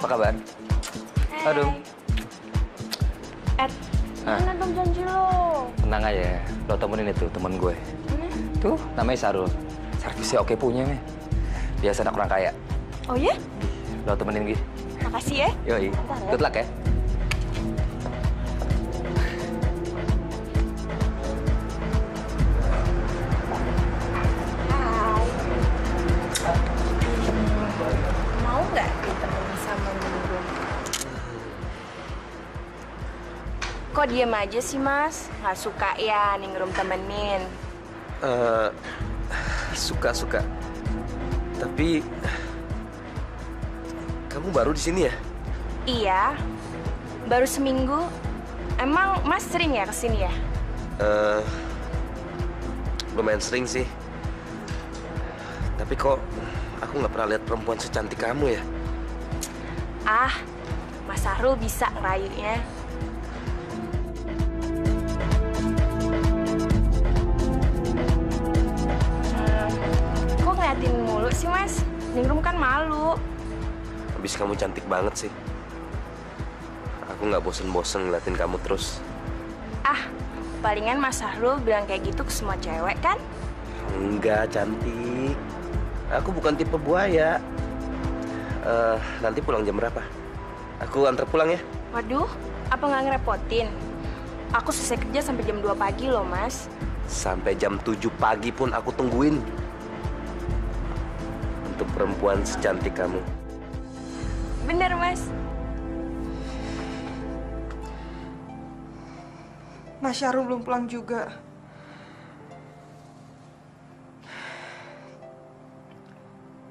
apa kabar? Hai. Aduh. Ed, mana dong janji lo? Tenang aja, lo temenin itu temen gue. Tuh, namanya Sarul. Servisnya oke punya nih. Biasa anak orang kaya. Oh ya? Lo temenin Gi. Makasih ya. Yoi, Bentar ya. good luck ya. Hai. Mau nggak ditemenin sama Ningrum? Kok diem aja sih, Mas? Nggak suka ya Ningrum temenin? Suka. Tapi kamu baru di sini ya? Iya. Baru seminggu. Emang Mas sering ya kesini ya? Lumayan sering sih. Tapi kok aku nggak pernah lihat perempuan secantik kamu ya? Ah, Mas Sahrul bisa ngerayunya. Kok ngeliatin mulu sih, Mas? Ningrum kan malu. Habis kamu cantik banget sih. Aku nggak bosen-bosen ngeliatin kamu terus. Ah, palingan Mas Sahrul bilang kayak gitu ke semua cewek kan? Enggak, cantik. Aku bukan tipe buaya. Nanti pulang jam berapa? Aku antar pulang ya. Waduh, apa nggak ngerepotin? Aku selesai kerja sampai jam 2 pagi loh, Mas. Sampai jam 7 pagi pun aku tungguin. Untuk perempuan secantik kamu. Bener, Mas. Mas Syarul belum pulang juga.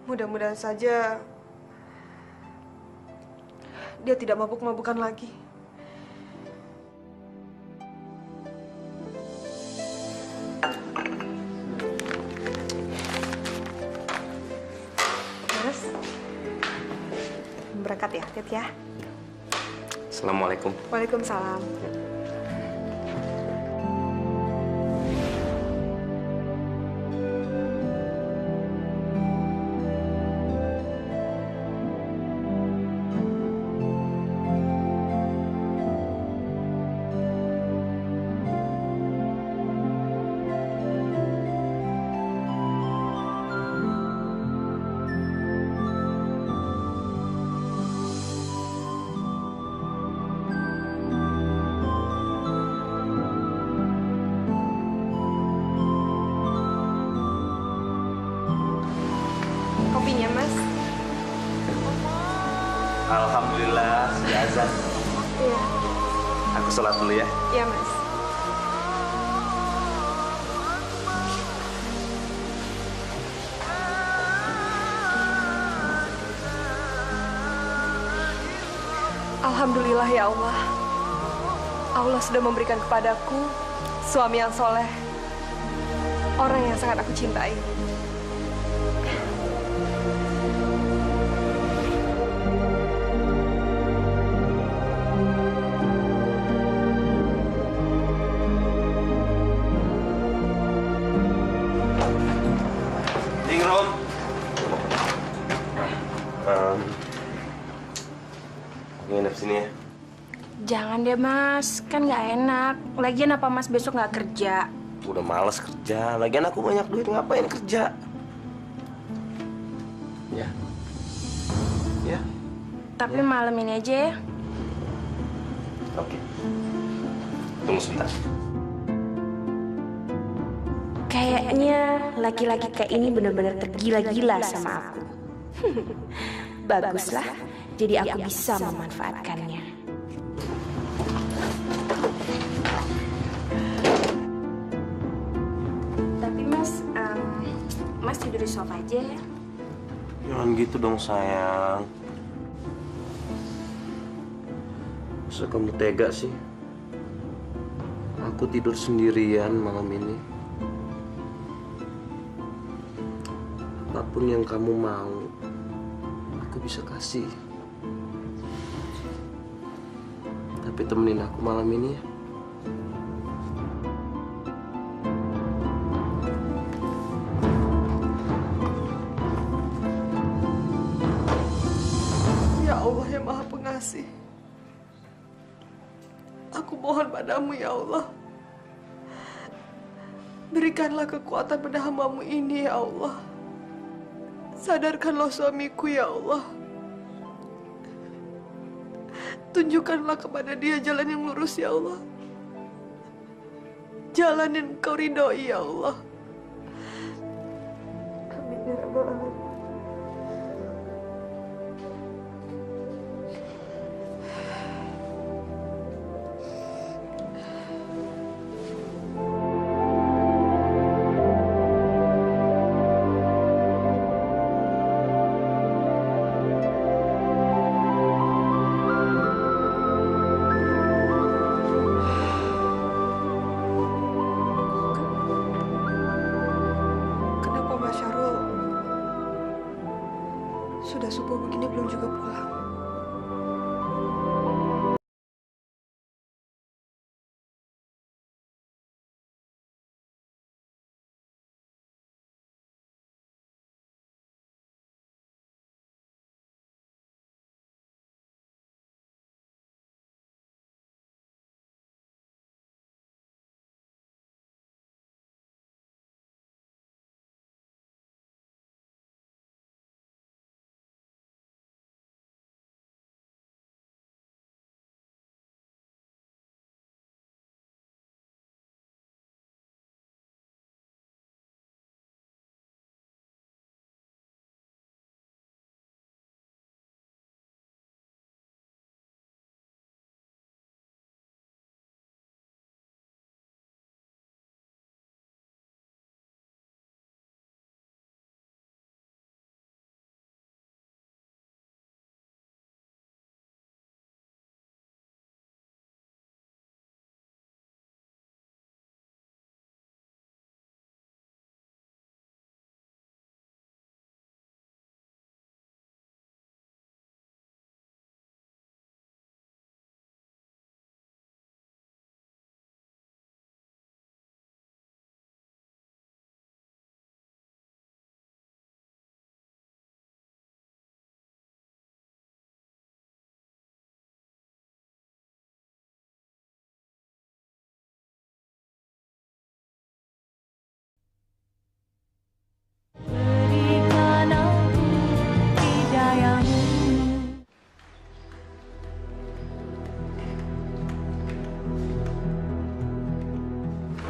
Mudah-mudahan saja dia tidak mabuk-mabukan lagi. Mas, berangkat ya, Tit ya. Assalamualaikum. Waalaikumsalam. Kopinya, Mas. Alhamdulillah, sudah azan. Iya. Aku sholat dulu ya. Iya, Mas. Alhamdulillah ya Allah. Allah sudah memberikan kepadaku suami yang soleh. Orang yang sangat aku cintai. Ningrum. Nginep sini ya. Jangan deh, Mas. Kan nggak enak. Lagian apa Mas besok nggak kerja? Udah males kerja. Lagian aku banyak duit, ngapain kerja? Ya. Ya. Tapi malam ini aja ya. Oke. Tunggu sebentar. Kayaknya laki-laki kayak ini benar-benar tergila-gila sama aku. Baguslah, jadi aku bisa memanfaatkannya. Tapi Mas tidur di sofa aja ya. Jangan gitu dong sayang. Masa kamu tega sih? Aku tidur sendirian malam ini. Apapun yang kamu mau, aku bisa kasih. Tapi temenin aku malam ini ya. kasih. Aku mohon padamu ya Allah. Berikanlah kekuatan pada hamba-Mu ini ya Allah. Sadarkanlah suamiku ya Allah. Tunjukkanlah kepada dia jalan yang lurus ya Allah. Jalan yang Kau ridhoi ya Allah. Amin ya Rabbal Alamin. Kenapa Mas Syahrul sudah subuh begini belum juga pulang?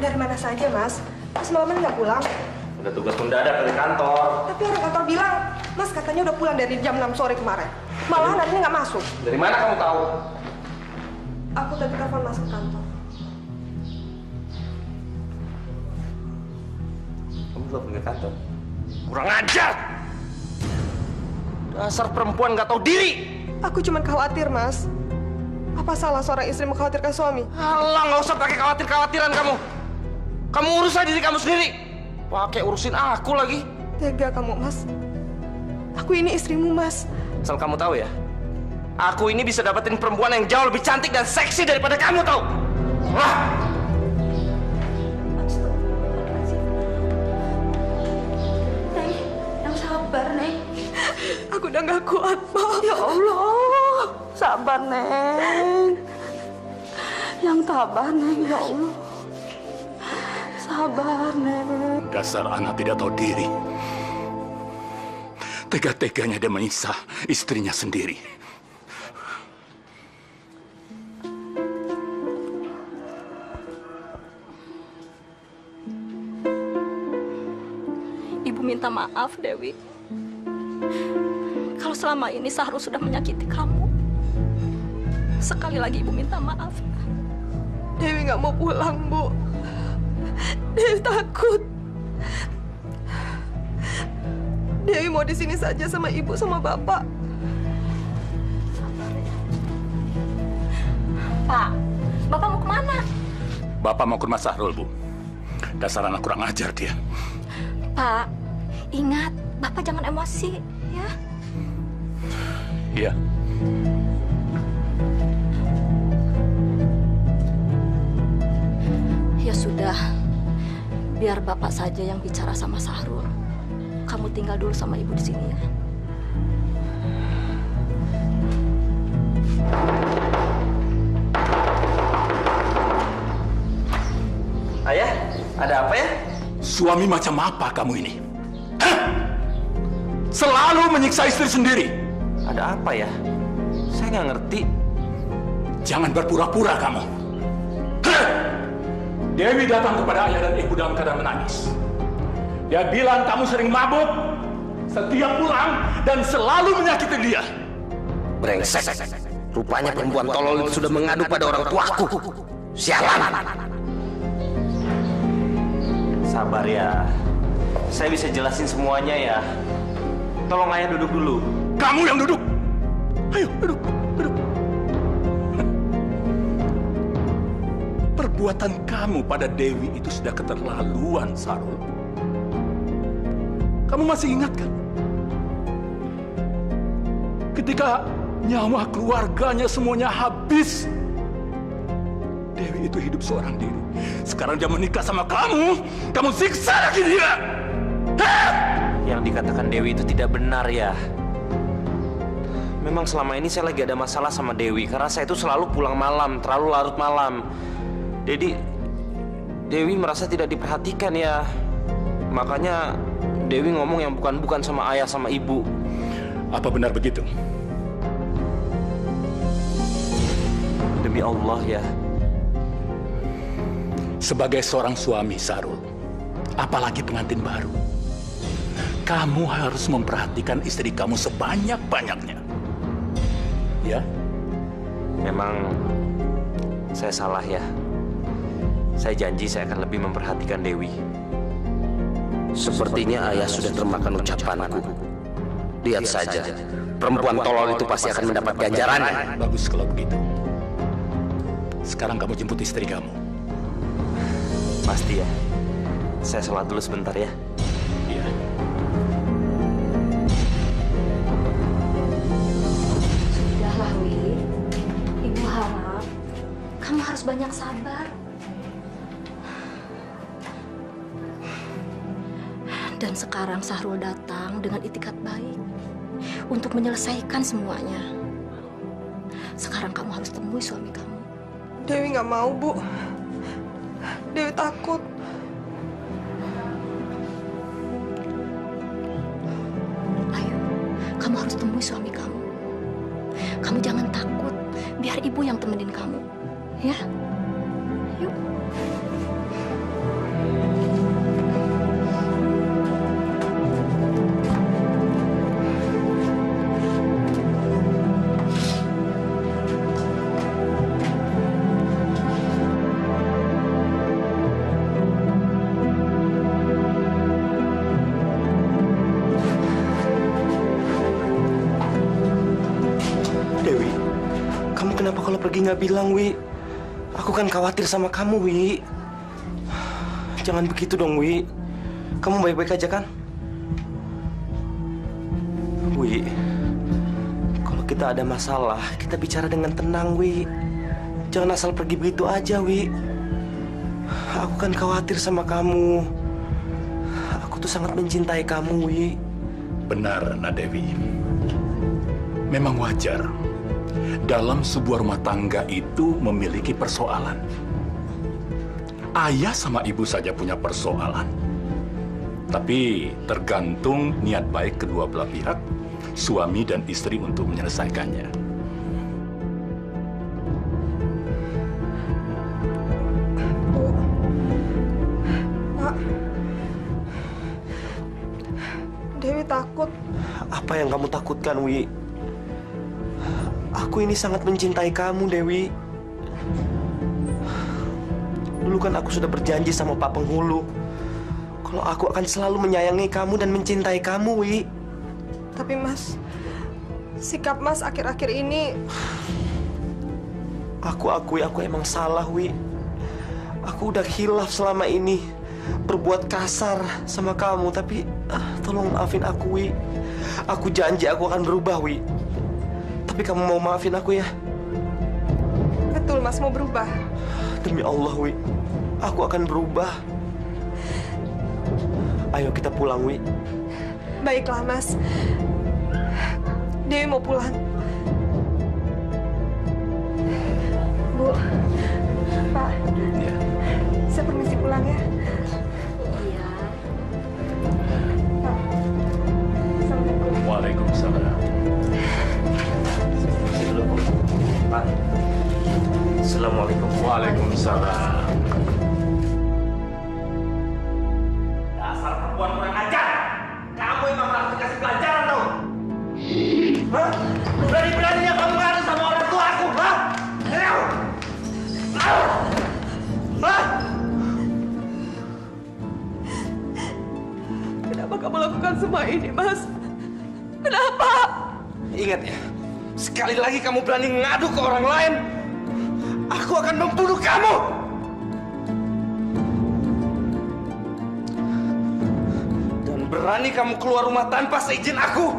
Dari mana saja, Mas? Mas malam nggak pulang? Udah tugas mendadak dari kantor. Tapi orang kantor bilang, Mas katanya udah pulang dari jam 6 sore kemarin. Malahan hari ini nggak masuk. Dari mana kamu tahu? Aku tadi telepon Mas ke kantor. Kamu belum pergi ke kantor? Kurang ajar! Dasar perempuan nggak tahu diri! Aku cuma khawatir, Mas. Apa salah seorang istri mengkhawatirkan suami? Alah, nggak usah pakai khawatir-khawatiran kamu. Kamu urus aja diri kamu sendiri. Pakai urusin aku lagi. Tega kamu, Mas. Aku ini istrimu, Mas. Asal kamu tahu ya, aku ini bisa dapetin perempuan yang jauh lebih cantik dan seksi daripada kamu, tahu? Wah! Neng, yang sabar, Neng. Aku udah nggak kuat, Pak. Ya Allah, sabar, Neng. Yang tabah, Neng, ya Allah. Sabar, Neng. Dasar anak tidak tahu diri. Tega-teganya dia menyiksa istrinya sendiri. Ibu minta maaf, Dewi. Kalau selama ini Sahrul sudah menyakiti kamu. Sekali lagi Ibu minta maaf. Dewi nggak mau pulang, Bu. Dewi takut. Dewi mau di sini saja sama Ibu sama Bapak. Pak, Bapak mau kemana? Bapak mau ke rumah Sahrul, Bu. Dasar anak kurang ajar dia. Pak, ingat, Bapak jangan emosi, ya. Iya. Ya sudah, biar Bapak saja yang bicara sama Sahrul. Kamu tinggal dulu sama Ibu di sini, ya. Ayah, ada apa ya? Suami macam apa kamu ini? Hah? Selalu menyiksa istri sendiri. Ada apa ya? Saya nggak ngerti. Jangan berpura-pura kamu. Hah! Dewi datang kepada ayah dan ibu dalam keadaan menangis. Dia bilang kamu sering mabuk, setiap pulang, dan selalu menyakiti dia. Brengsek. Rupanya perempuan tolol itu sudah mengadu pada orang tuaku. Sialan. Sabar ya. Saya bisa jelasin semuanya ya. Tolong ayah duduk dulu. Kamu yang duduk. Ayo, duduk, duduk. Perbuatan kamu pada Dewi itu sudah keterlaluan, Sarul. Kamu masih ingat kan? Ketika nyawa keluarganya semuanya habis, Dewi itu hidup seorang diri. Sekarang dia menikah sama kamu siksa lagi dia. Hah? Yang dikatakan Dewi itu tidak benar ya. Memang selama ini saya lagi ada masalah sama Dewi karena saya itu selalu pulang malam, terlalu larut malam. Jadi Dewi merasa tidak diperhatikan ya. Makanya Dewi ngomong yang bukan-bukan sama ayah sama ibu. Apa benar begitu? Demi Allah ya. Sebagai seorang suami, Sarul, apalagi pengantin baru, kamu harus memperhatikan istri kamu sebanyak-banyaknya. Ya? Memang saya salah ya. Saya janji saya akan lebih memperhatikan Dewi. Sepertinya ayah sudah termakan ucapanku. Lihat saja, perempuan tolol itu pasti akan mendapat ganjarannya. Bagus kalau begitu. Sekarang kamu jemput istri kamu. Pasti ya. Saya sholat dulu sebentar ya. Iya. Sudahlah, Wi. Ibu harap kamu harus banyak sabar. Dan sekarang Sahrul datang dengan itikat baik untuk menyelesaikan semuanya. Sekarang kamu harus temui suami kamu. Dewi nggak mau, Bu. Dewi takut. Ayo, kamu harus temui suami kamu. Kamu jangan takut, biar ibu yang temenin kamu. Ya? Yuk. Dewi, kamu kenapa kalau pergi nggak bilang, Wi? Aku kan khawatir sama kamu, Wi. Jangan begitu dong, Wi. Kamu baik-baik aja kan? Wi, kalau kita ada masalah, kita bicara dengan tenang, Wi. Jangan asal pergi begitu aja, Wi. Aku kan khawatir sama kamu. Aku tuh sangat mencintai kamu, Wi. Benar, Nadewi. Memang wajar. Dalam sebuah rumah tangga itu memiliki persoalan. Ayah sama ibu saja punya persoalan. Tapi tergantung niat baik kedua belah pihak, suami dan istri untuk menyelesaikannya. Bu. Pak. Dewi takut. Apa yang kamu takutkan, Wi? Aku ini sangat mencintai kamu, Dewi. Dulu kan aku sudah berjanji sama Pak Penghulu kalau aku akan selalu menyayangi kamu dan mencintai kamu, Wi. Tapi Mas, sikap Mas akhir-akhir ini... Aku akui aku emang salah, Wi. Aku udah khilaf selama ini, berbuat kasar sama kamu. Tapi tolong maafin aku, Wi. Aku janji aku akan berubah, Wi. Tapi kamu mau maafin aku ya? Betul, Mas mau berubah. Demi Allah, Wi. Aku akan berubah. Ayo kita pulang, Wi. Baiklah, Mas. Dewi mau pulang. Bu. Pak. Ya. Saya permisi pulang ya. Iya. Pak. Assalamualaikum. Waalaikumsalam. Sini dulu, Bu. Pak. Assalamualaikum. Waalaikumsalam. Dasar perempuan kurang ajar. Kamu emang harus dikasih pelajaran dong. Hah? Berani-beraninya kamu ngadu sama orang tua aku, hah? Hah? Kenapa kamu lakukan semua ini, Mas? Kenapa? Ingat ya, sekali lagi kamu berani ngadu ke orang lain, aku akan membunuh kamu. Dan berani kamu keluar rumah tanpa seizin aku,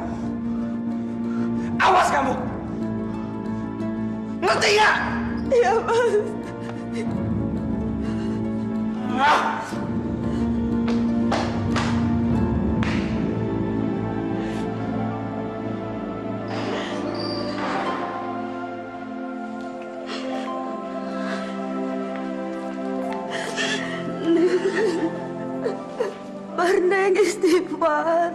awas kamu. Ngerti nggak? Iya, Mas. Ah! Neng, istighfar.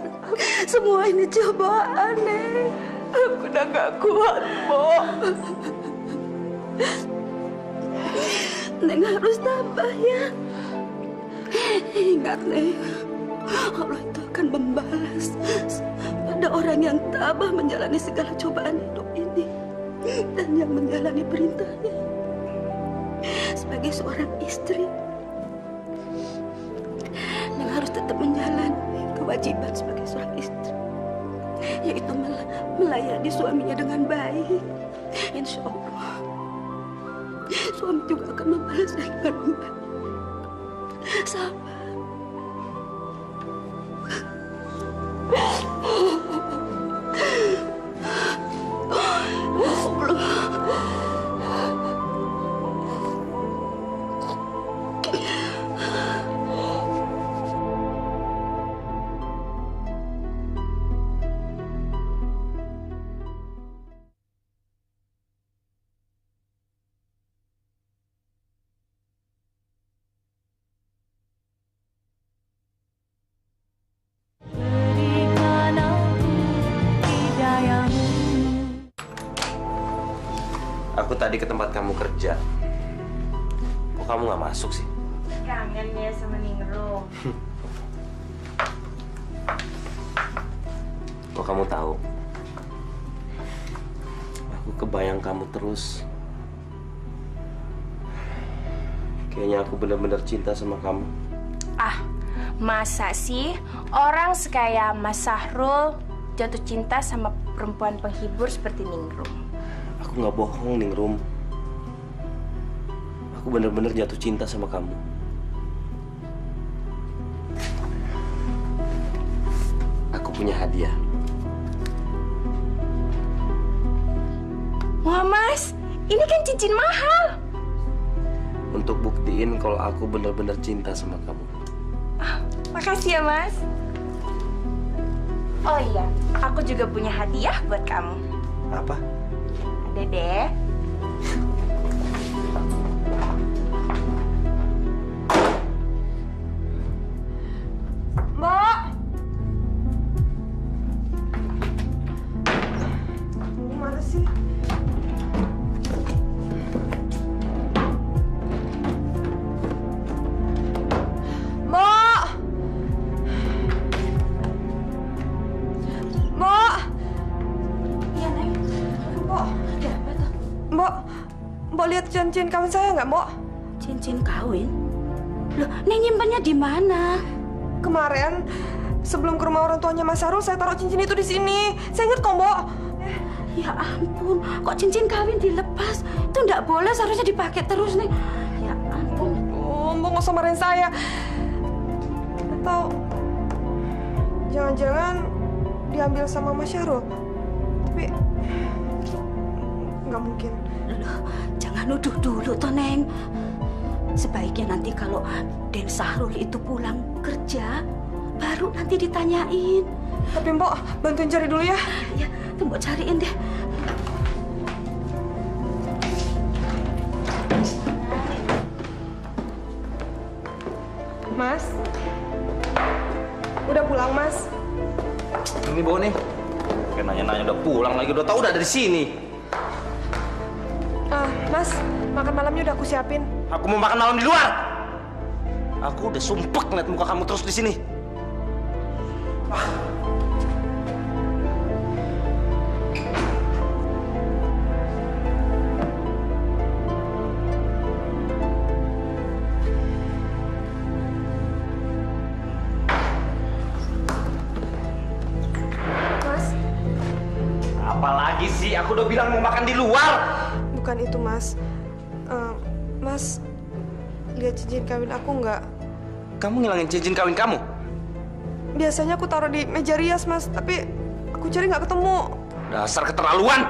Semua ini cobaan, Neng. Aku udah gak kuat, Mbok. Neng harus tabah ya. Ingat, Neng, Allah itu akan membalas pada orang yang tabah menjalani segala cobaan hidup ini dan yang menjalani perintahnya. Sebagai seorang istri, Neng harus tetap menjalani kewajiban sebagai seorang istri, yaitu melayani suaminya dengan baik. Insya Allah, suami juga akan membalasnya dengan baik. Sabar. Aku tadi ke tempat kamu kerja. Kok kamu nggak masuk sih? Kangen ya sama Ningrum. Kok kamu tahu? Aku kebayang kamu terus. Kayaknya aku benar-benar cinta sama kamu. Ah, masa sih orang sekaya Mas Sahrul jatuh cinta sama perempuan penghibur seperti Ningrum? Aku nggak bohong, Ningrum. Aku benar-benar jatuh cinta sama kamu. Aku punya hadiah. Wah, Mas, ini kan cincin mahal. Untuk buktiin kalau aku benar-benar cinta sama kamu. Ah, makasih ya, Mas. Oh iya, aku juga punya hadiah buat kamu. Apa? Dede. Mbok! Gimana sih? Mbok! Mbok! Iya, Neng. Mbok! Ada apa tuh? Mbok lihat cincin kawin saya nggak, Mbok? Cincin kawin? Loh, Neng nyimpannya di mana? Kemarin sebelum ke rumah orang tuanya Mas Sahrul, saya taruh cincin itu di sini. Saya ingat kok, Mbok. Ya ampun, kok cincin kawin dilepas? Itu nggak boleh, seharusnya dipakai terus, Neng. Ya ampun. Oh, Mbok nggak usah marahin saya. Atau jangan-jangan diambil sama Mas Sahrul. Tapi nggak mungkin. Loh, jangan nuduh dulu, toh, Neng. Sebaiknya nanti kalau Den Sahrul itu pulang kerja, baru nanti ditanyain. Tapi Mbok, bantuin cari dulu ya. Ya, tuh Mbok cariin deh. Mas? Udah pulang, Mas? Ini bawa nih. Kayak nanya-nanya udah pulang lagi, udah tahu udah ada di sini. Mas, makan malamnya udah aku siapin. Aku mau makan malam di luar. Aku udah sumpek ngeliat muka kamu terus di sini. Mas, Apalagi sih? Aku udah bilang mau makan di luar. bukan itu, Mas. Mas, lihat cincin kawin aku nggak? Kamu ngilangin cincin kawin kamu? Biasanya aku taruh di meja rias, Mas. Tapi aku cari nggak ketemu. Dasar keterlaluan.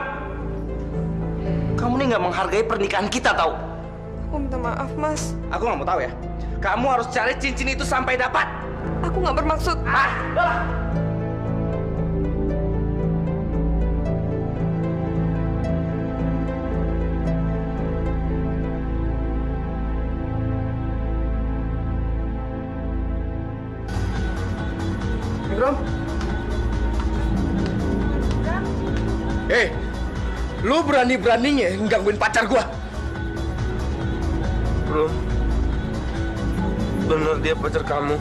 Kamu nih nggak menghargai pernikahan kita, tahu? Aku minta maaf, Mas. Aku nggak mau tahu ya. Kamu harus cari cincin itu sampai dapat. Aku nggak bermaksud. Udah. Rom. Lu berani-beraninya gangguin pacar gua. Bro, bener dia pacar kamu.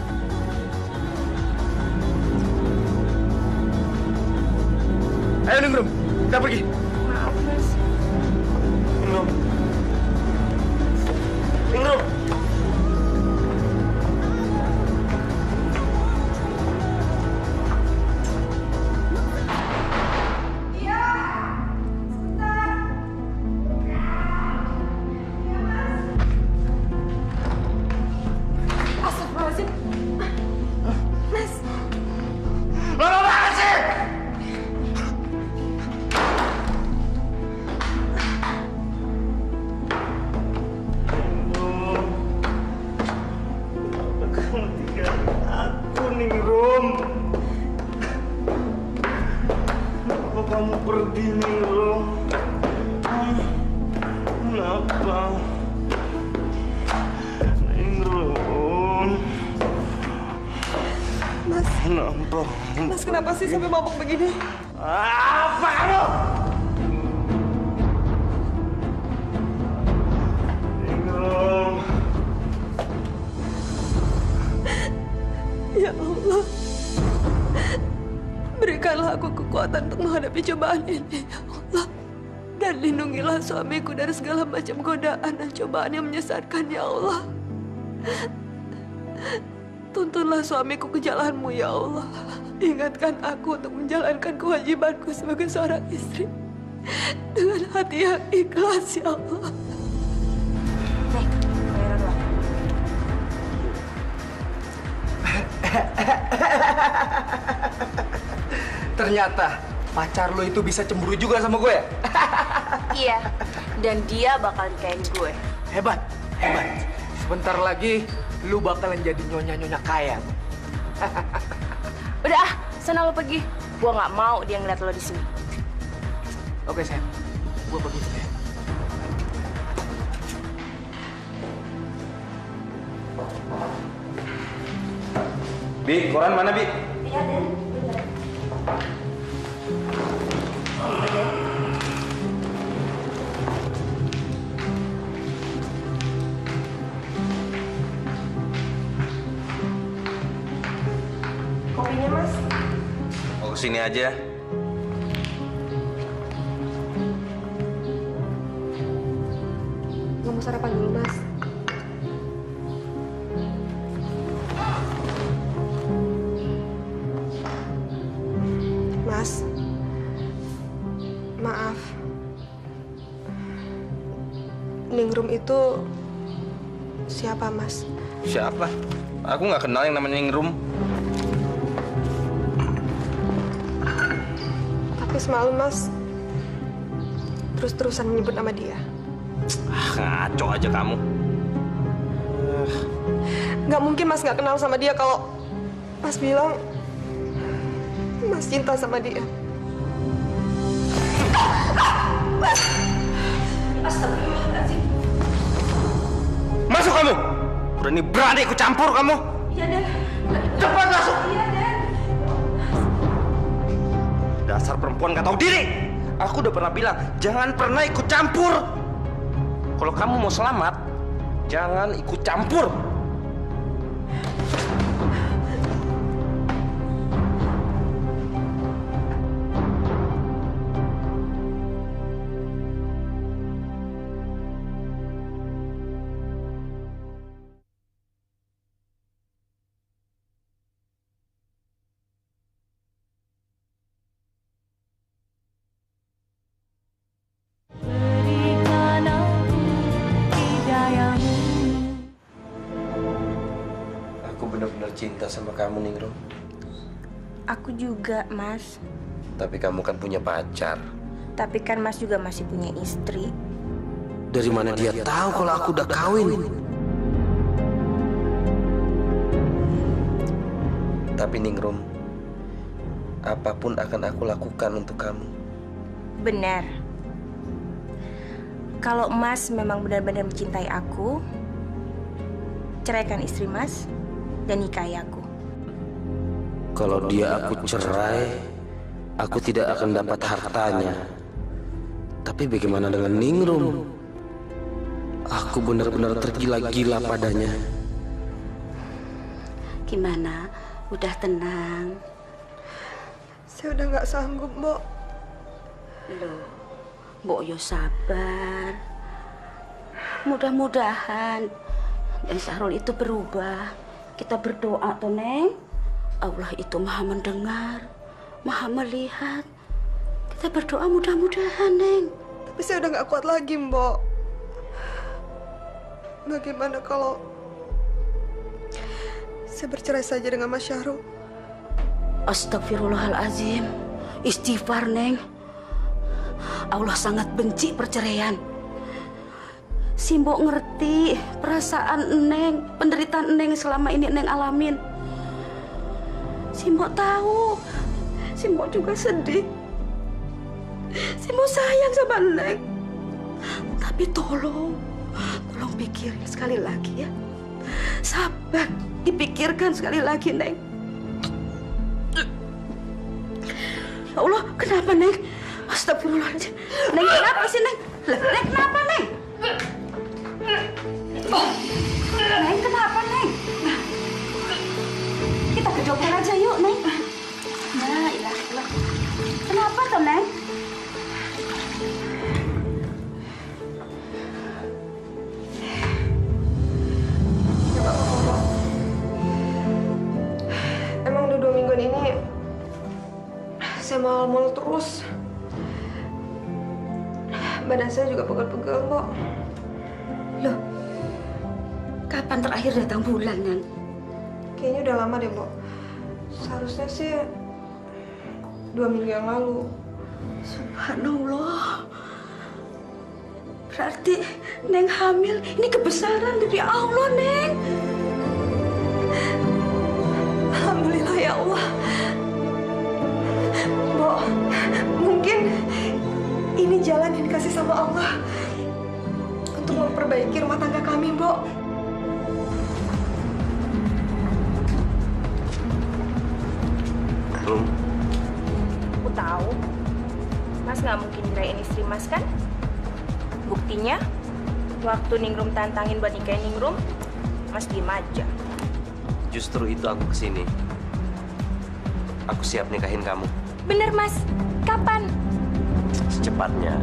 Ayo Ningrum, kita pergi. Maaf, Mas. Ingrum. Ingrum. Astagfirullahaladzim. Mas, Lama banget sih. Kamu tinggalin aku, Ningrum. Kenapa kamu pergi, Ningrum? Kenapa? Ningrum. Mas, Kenapa? Mas kenapa sih sampai mabuk begini? Apa kamu? Ningrum. Ya Allah, berikanlah aku kekuatan untuk menghadapi cobaan ini, ya Allah. Dan lindungilah suamiku dari segala macam godaan dan cobaan yang menyesatkan, ya Allah. Tuntunlah suamiku ke jalanmu, ya Allah. Ingatkan aku untuk menjalankan kewajibanku sebagai seorang istri dengan hati yang ikhlas, ya Allah. Nih, bayaran lo. Ternyata pacar lo itu bisa cemburu juga sama gue ya? Iya, dan dia bakal nikahin gue. Hebat, hebat. Sebentar lagi lu bakalan jadi nyonya-nyonya kaya. Udah ah, sana lo pergi. Gue nggak mau dia ngeliat lo di sini. Oke, sayang. Gue pergi dulu ya. Bi, koran mana, Bi? Kopinya, Mas. Oh, kesini aja. Nggak mau sarapan dulu, Mas. Mas, maaf. Ningrum itu siapa, Mas? Siapa? Aku nggak kenal yang namanya Ningrum. Tapi semalam, Mas, terus-terusan menyebut nama dia. Ngaco aja kamu. Nggak mungkin Mas nggak kenal sama dia kalau Mas bilang Mas cinta sama dia. Masuk kamu! Berani-berani aku campur kamu! Iya, Den. Cepat masuk! Iya, Den. Dasar perempuan gak tahu diri! Aku udah pernah bilang, jangan pernah ikut campur! Kalau kamu mau selamat, jangan ikut campur! Aku benar-benar cinta sama kamu, Ningrum. Aku juga, Mas. Tapi kamu kan punya pacar. Tapi kan Mas juga masih punya istri. Dari mana dia tahu kalau aku udah kawin? Tapi Ningrum, apapun akan aku lakukan untuk kamu. Benar. Kalau Mas memang benar-benar mencintai aku, ceraikan istri Mas dan nikahi aku. Kalau dia aku cerai, aku tidak akan dapat hartanya. Tapi bagaimana dengan Ningrum? Aku benar-benar tergila-gila padanya. Gimana? Udah tenang? Saya udah nggak sanggup, Mbok. Loh, Mbok yo sabar. Mudah-mudahan dan Syahrul itu berubah. Kita berdoa toh, Neng. Allah itu maha mendengar, maha melihat. Kita berdoa mudah-mudahan, Neng. Tapi saya udah nggak kuat lagi, Mbok. Bagaimana kalau saya bercerai saja dengan Mas Syahrul? Astagfirullahalazim. Istighfar, Neng. Allah sangat benci perceraian. Si Mbok ngerti perasaan Neng, penderitaan Neng selama ini Neng alamin. Si Mbok tahu. Si Mbok juga sedih. Si Mbok sayang sama Neng. Tapi tolong pikirin sekali lagi ya. Sabar, dipikirkan sekali lagi, Neng. Ya Allah, kenapa, Neng? Astagfirullahaladzim. Neng, kenapa sih, Neng? Neng, kenapa, Neng? Neng, kenapa, Neng? Kita ke dokter aja yuk, Neng. Nah, ilah. Kenapa tuh, Neng? Emang udah 2 mingguan ini saya mal-mal terus. Badan saya juga pegel-pegel, Mbok. Loh, kapan terakhir datang bulan, Neng? Kayaknya udah lama deh, Mbok. Seharusnya sih 2 minggu yang lalu. Subhanallah. Berarti Neng hamil. Ini kebesaran dari Allah, Neng. Alhamdulillah ya Allah. Mbok, mungkin ini jalan yang dikasih sama Allah untuk memperbaiki rumah tangga kami, Mbok. Aku tahu. Mas nggak mungkin ngerayain istri Mas kan? Buktinya, waktu Ningrum tantangin buat nikahin Ningrum, Mas diem aja. Justru itu aku kesini. Aku siap nikahin kamu. Bener, Mas. Kapan? Secepatnya.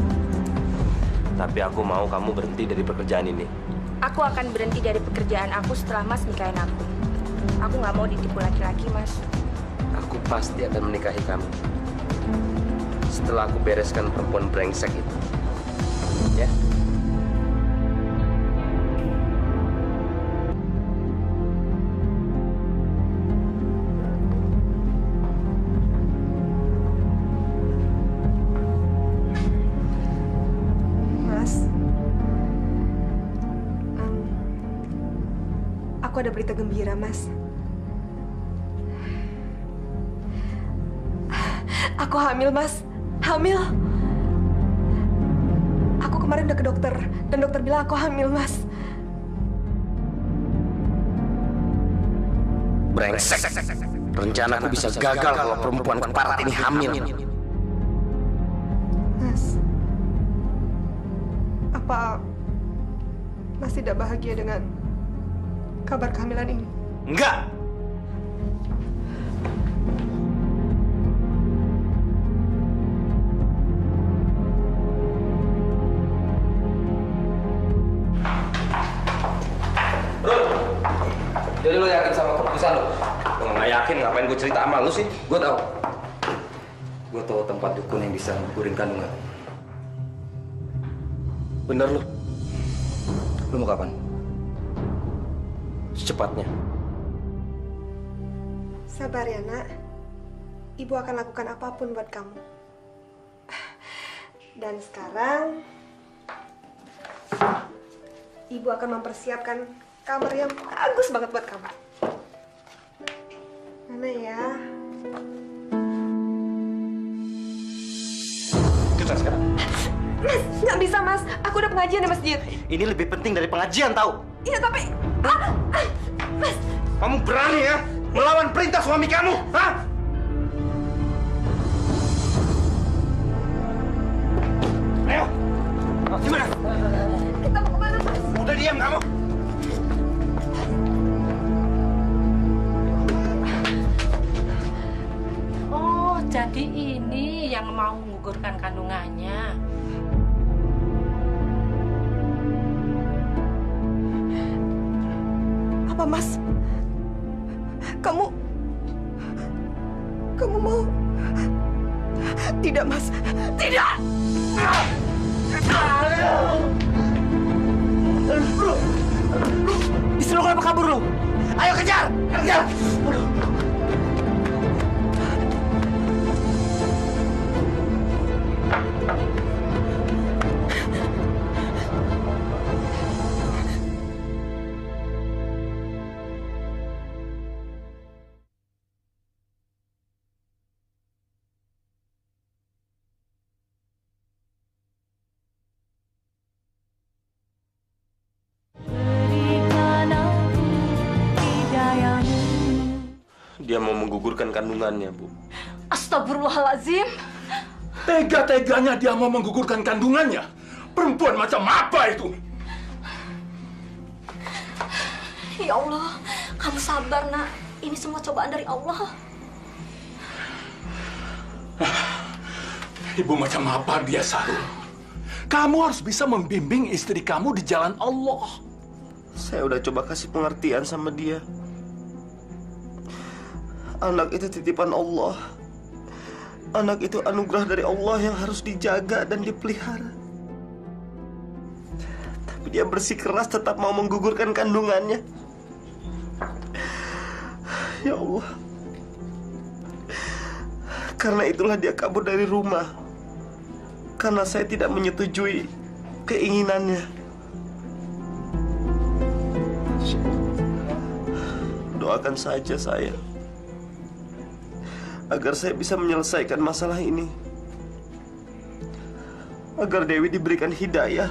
Tapi aku mau kamu berhenti dari pekerjaan ini. Aku akan berhenti dari pekerjaan aku setelah Mas nikahin aku. Aku nggak mau ditipu laki-laki, Mas. Aku pasti akan menikahi kamu. Setelah aku bereskan perempuan brengsek itu. Ya? Mas, aku ada berita gembira, Mas. Aku hamil, Mas. Hamil. Aku kemarin udah ke dokter, dan dokter bilang aku hamil, Mas. Brengsek. Rencanaku bisa gagal kalau perempuan keparat ini hamil. Mas, apa Mas tidak bahagia dengan kabar kehamilan ini? Enggak. Jadi lo yakin sama keputusan lo? Lo nggak yakin, ngapain gue cerita sama lu sih? Gue tahu. Gue tahu tempat dukun yang bisa ngukurin kandungan. Bener lu, Lo mau kapan? secepatnya. Sabar ya, Nak. Ibu akan lakukan apapun buat kamu. Dan sekarang, Ibu akan mempersiapkan kamar yang bagus banget buat kamu. Mana ya? Kita sekarang. Mas, nggak bisa, Mas. Aku udah pengajian di masjid. Ini lebih penting dari pengajian, tahu? Iya, tapi... Mas, Kamu berani ya melawan perintah suami kamu, hah? Ayo, gimana? kita mau kemana, Mas? Udah diam kamu. Oh, jadi ini yang mau menggugurkan kandungannya. Apa, Mas? Kamu mau? Tidak, Mas. Tidak! Istri lo kenapa kabur lu? Ayo kejar, kejar. Dia mau menggugurkan kandungannya, Bu. Astagfirullahaladzim. Tega-teganya dia mau menggugurkan kandungannya. Perempuan macam apa itu? Ya Allah, kamu sabar, Nak. Ini semua cobaan dari Allah. Ibu macam apa dia, Sarul? Kamu harus bisa membimbing istri kamu di jalan Allah. Saya udah coba kasih pengertian sama dia. Anak itu titipan Allah. Anak itu anugerah dari Allah yang harus dijaga dan dipelihara. Tapi dia bersikeras tetap mau menggugurkan kandungannya. Ya Allah. Karena itulah dia kabur dari rumah. Karena saya tidak menyetujui keinginannya. Doakan saja saya agar saya bisa menyelesaikan masalah ini. Agar Dewi diberikan hidayah.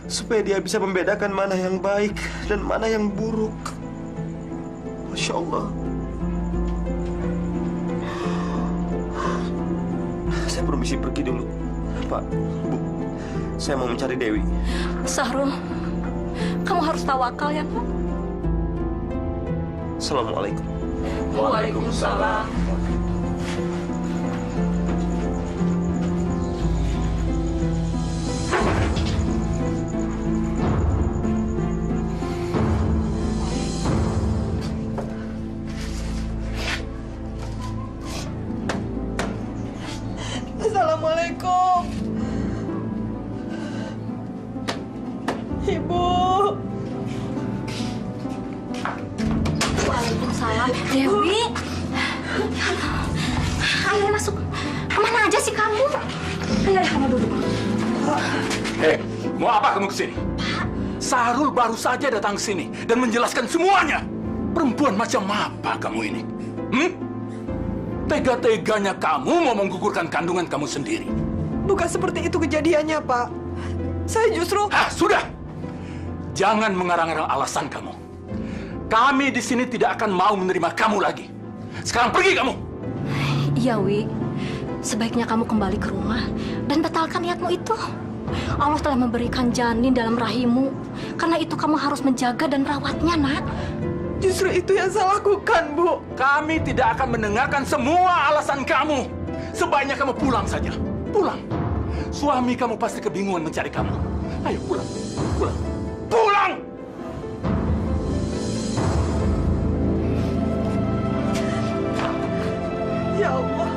Supaya dia bisa membedakan mana yang baik dan mana yang buruk. Masya Allah. Saya permisi pergi dulu. Pak, Bu, saya mau mencari Dewi. Sahrul, kamu harus tawakal ya, Nak. Assalamualaikum. Waalaikumsalam. Assalamualaikum. Ibu. Waalaikumsalam. Dewi. Ayo masuk. Kemana aja sih kamu? Ayo kamu duduk. Mau apa kamu kesini? Sarul baru saja datang ke sini dan menjelaskan semuanya. Perempuan macam apa kamu ini? Tega-teganya kamu mau menggugurkan kandungan kamu sendiri. Bukan seperti itu kejadiannya, Pak. Saya justru... Sudah! Jangan mengarang-arang alasan kamu. Kami di sini tidak akan mau menerima kamu lagi. Sekarang pergi kamu. Iya, Wi. Sebaiknya kamu kembali ke rumah dan batalkan niatmu itu. Allah telah memberikan janin dalam rahimmu. Karena itu kamu harus menjaga dan rawatnya, nak. Justru itu yang saya lakukan, Bu. Kami tidak akan mendengarkan semua alasan kamu. Sebaiknya kamu pulang saja. Pulang. Suami kamu pasti kebingungan mencari kamu. Ayo pulang. Pulang. Pulang! Ya Allah.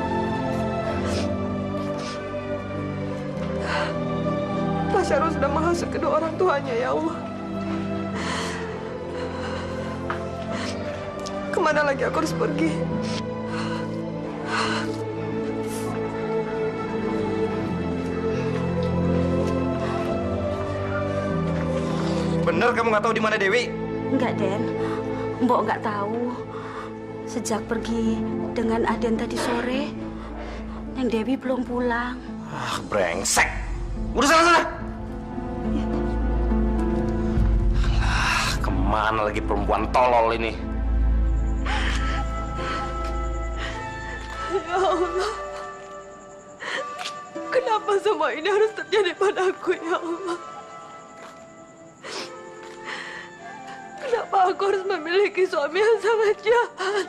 Mas Syarul sudah menghasut kedua orang tuanya, ya Allah. Kemana lagi aku harus pergi? Bener kamu nggak tahu di mana Dewi? Enggak, Den. Mbok nggak tahu. Sejak pergi dengan Aden tadi sore, Neng Dewi belum pulang. Ah, brengsek. Udah sana. Alah, kemana lagi perempuan tolol ini? Ya Allah. Kenapa semua ini harus terjadi padaku, ya Allah? Kenapa aku harus memiliki suami yang sangat jahat?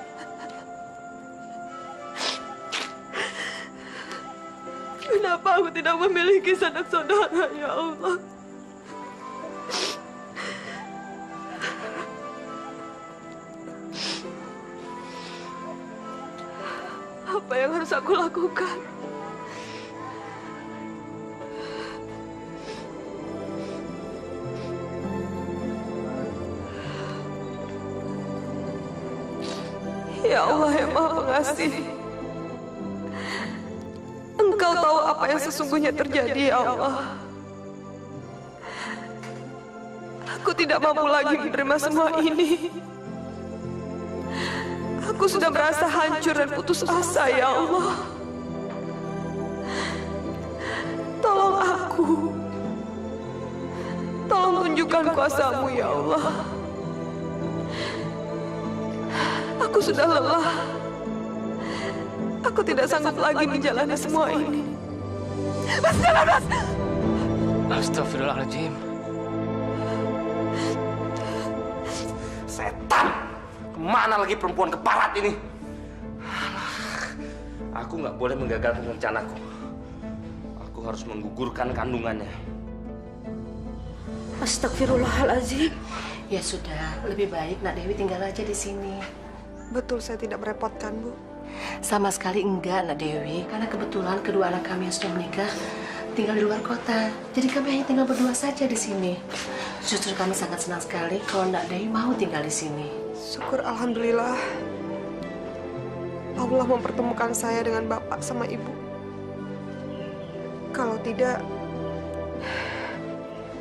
Kenapa aku tidak memiliki sanak saudara, ya Allah? Apa yang harus aku lakukan? Ya Allah yang Maha Pengasih, Engkau tahu apa yang sesungguhnya terjadi, ya Allah. Aku tidak mampu lagi menerima semua ini. Aku sudah merasa hancur dan putus asa, ya Allah. Tolong aku. Tolong tunjukkan kuasa-Mu, ya Allah. Aku sudah lelah. Aku tidak sanggup lagi menjalani semua ini. Mas, jalan, Mas! Astagfirullahaladzim. Setan! Kemana lagi perempuan keparat ini? Aku nggak boleh menggagalkan rencanaku. Aku harus menggugurkan kandungannya. Astagfirullahaladzim. Ya sudah, lebih baik Nak Dewi tinggal aja di sini. Betul, saya tidak merepotkan, Bu. Sama sekali enggak, Nak Dewi. Karena kebetulan kedua anak kami yang sudah menikah tinggal di luar kota. Jadi kami hanya tinggal berdua saja di sini. Justru kami sangat senang sekali kalau Nak Dewi mau tinggal di sini. Syukur Alhamdulillah. Allah mempertemukan saya dengan Bapak sama Ibu. Kalau tidak,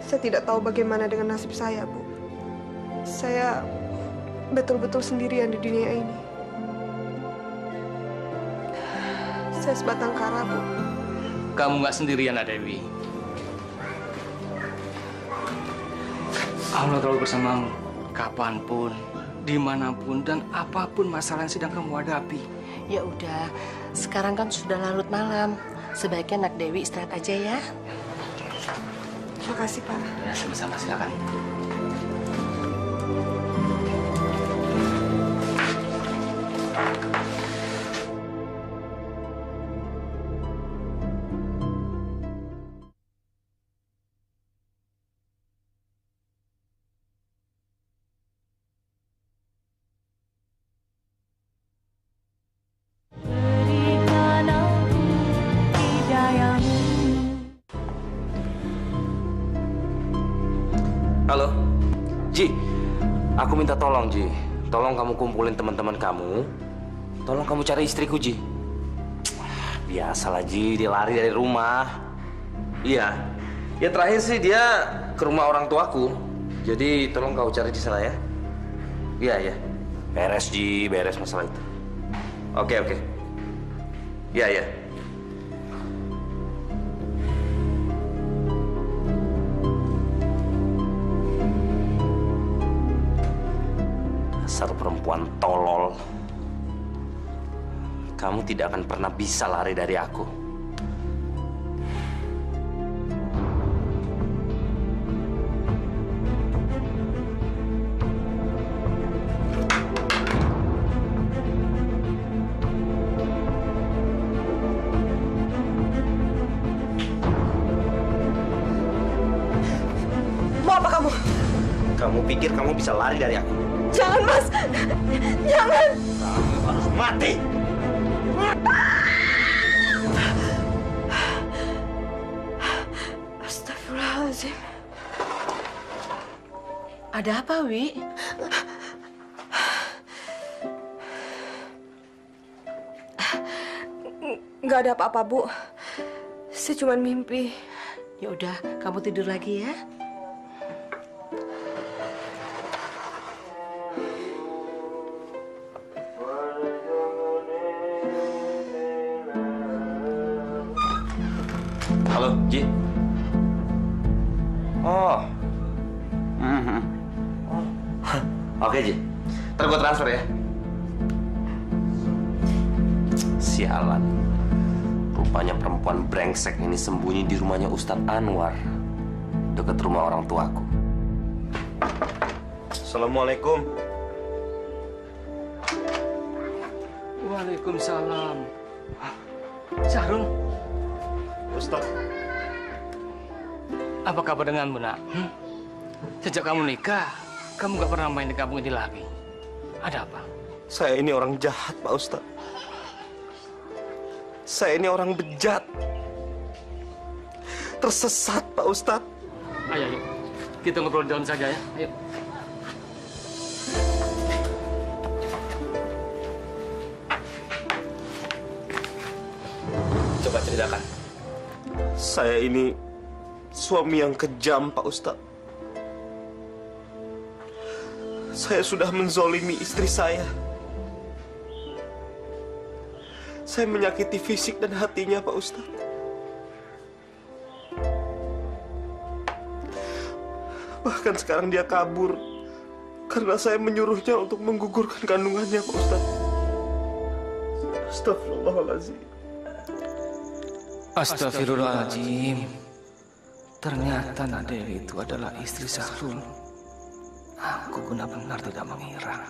saya tidak tahu bagaimana dengan nasib saya, Bu. Saya betul-betul sendirian di dunia ini. Saya sebatang kara, Bu. Kamu nggak sendirian, Nak Dewi. Allah selalu bersamamu. Kapanpun, dimanapun, dan apapun masalah yang sedang kamu hadapi. Ya udah, sekarang kan sudah larut malam. Sebaiknya Nak Dewi istirahat aja ya. Terima kasih, Pak. Ya, sama-sama, silakan. Halo, Ji. Aku minta tolong, Ji. Tolong kamu kumpulin teman-teman kamu. Tolong kamu cari istriku, Ji. Biasalah, Ji. Dia lari dari rumah. Iya. Ya terakhir sih dia ke rumah orang tuaku. Jadi tolong kau cari di sana ya. Iya, iya. Beres, Ji. Beres masalah itu. Oke, oke. Iya, iya. Dasar perempuan tolol. Kamu tidak akan pernah bisa lari dari aku. Mau apa kamu? Kamu pikir kamu bisa lari dari aku? Jangan, Mas! Jangan! Kamu harus mati! Astagfirullahaladzim. Ada apa, Wi? Nggak ada apa-apa, Bu. Saya cuma mimpi. Ya udah, kamu tidur lagi ya. Halo, Ji. Oh. Oke, Ji. Ntar gue transfer ya. Sialan. Rupanya perempuan brengsek ini sembunyi di rumahnya Ustadz Anwar. Dekat rumah orang tuaku. Assalamualaikum. Waalaikumsalam. Syahrul. Ustadz. Apa kabar denganmu, nak? Sejak kamu nikah, kamu gak pernah main di kampung ini lagi. Ada apa? Saya ini orang jahat, Pak Ustadz. Saya ini orang bejat. Tersesat, Pak Ustadz. Ayo, yuk. Kita ngobrol di dalam saja ya. Ayo. Coba ceritakan. Saya ini suami yang kejam, Pak Ustadz. Saya sudah menzolimi istri saya. Saya menyakiti fisik dan hatinya, Pak Ustadz. Bahkan sekarang dia kabur karena saya menyuruhnya untuk menggugurkan kandungannya, Pak Ustadz. Astagfirullahaladzim. Astagfirullahaladzim. Ternyata Nak Dewi itu adalah istri Syahrul. Aku benar-benar tidak mengira.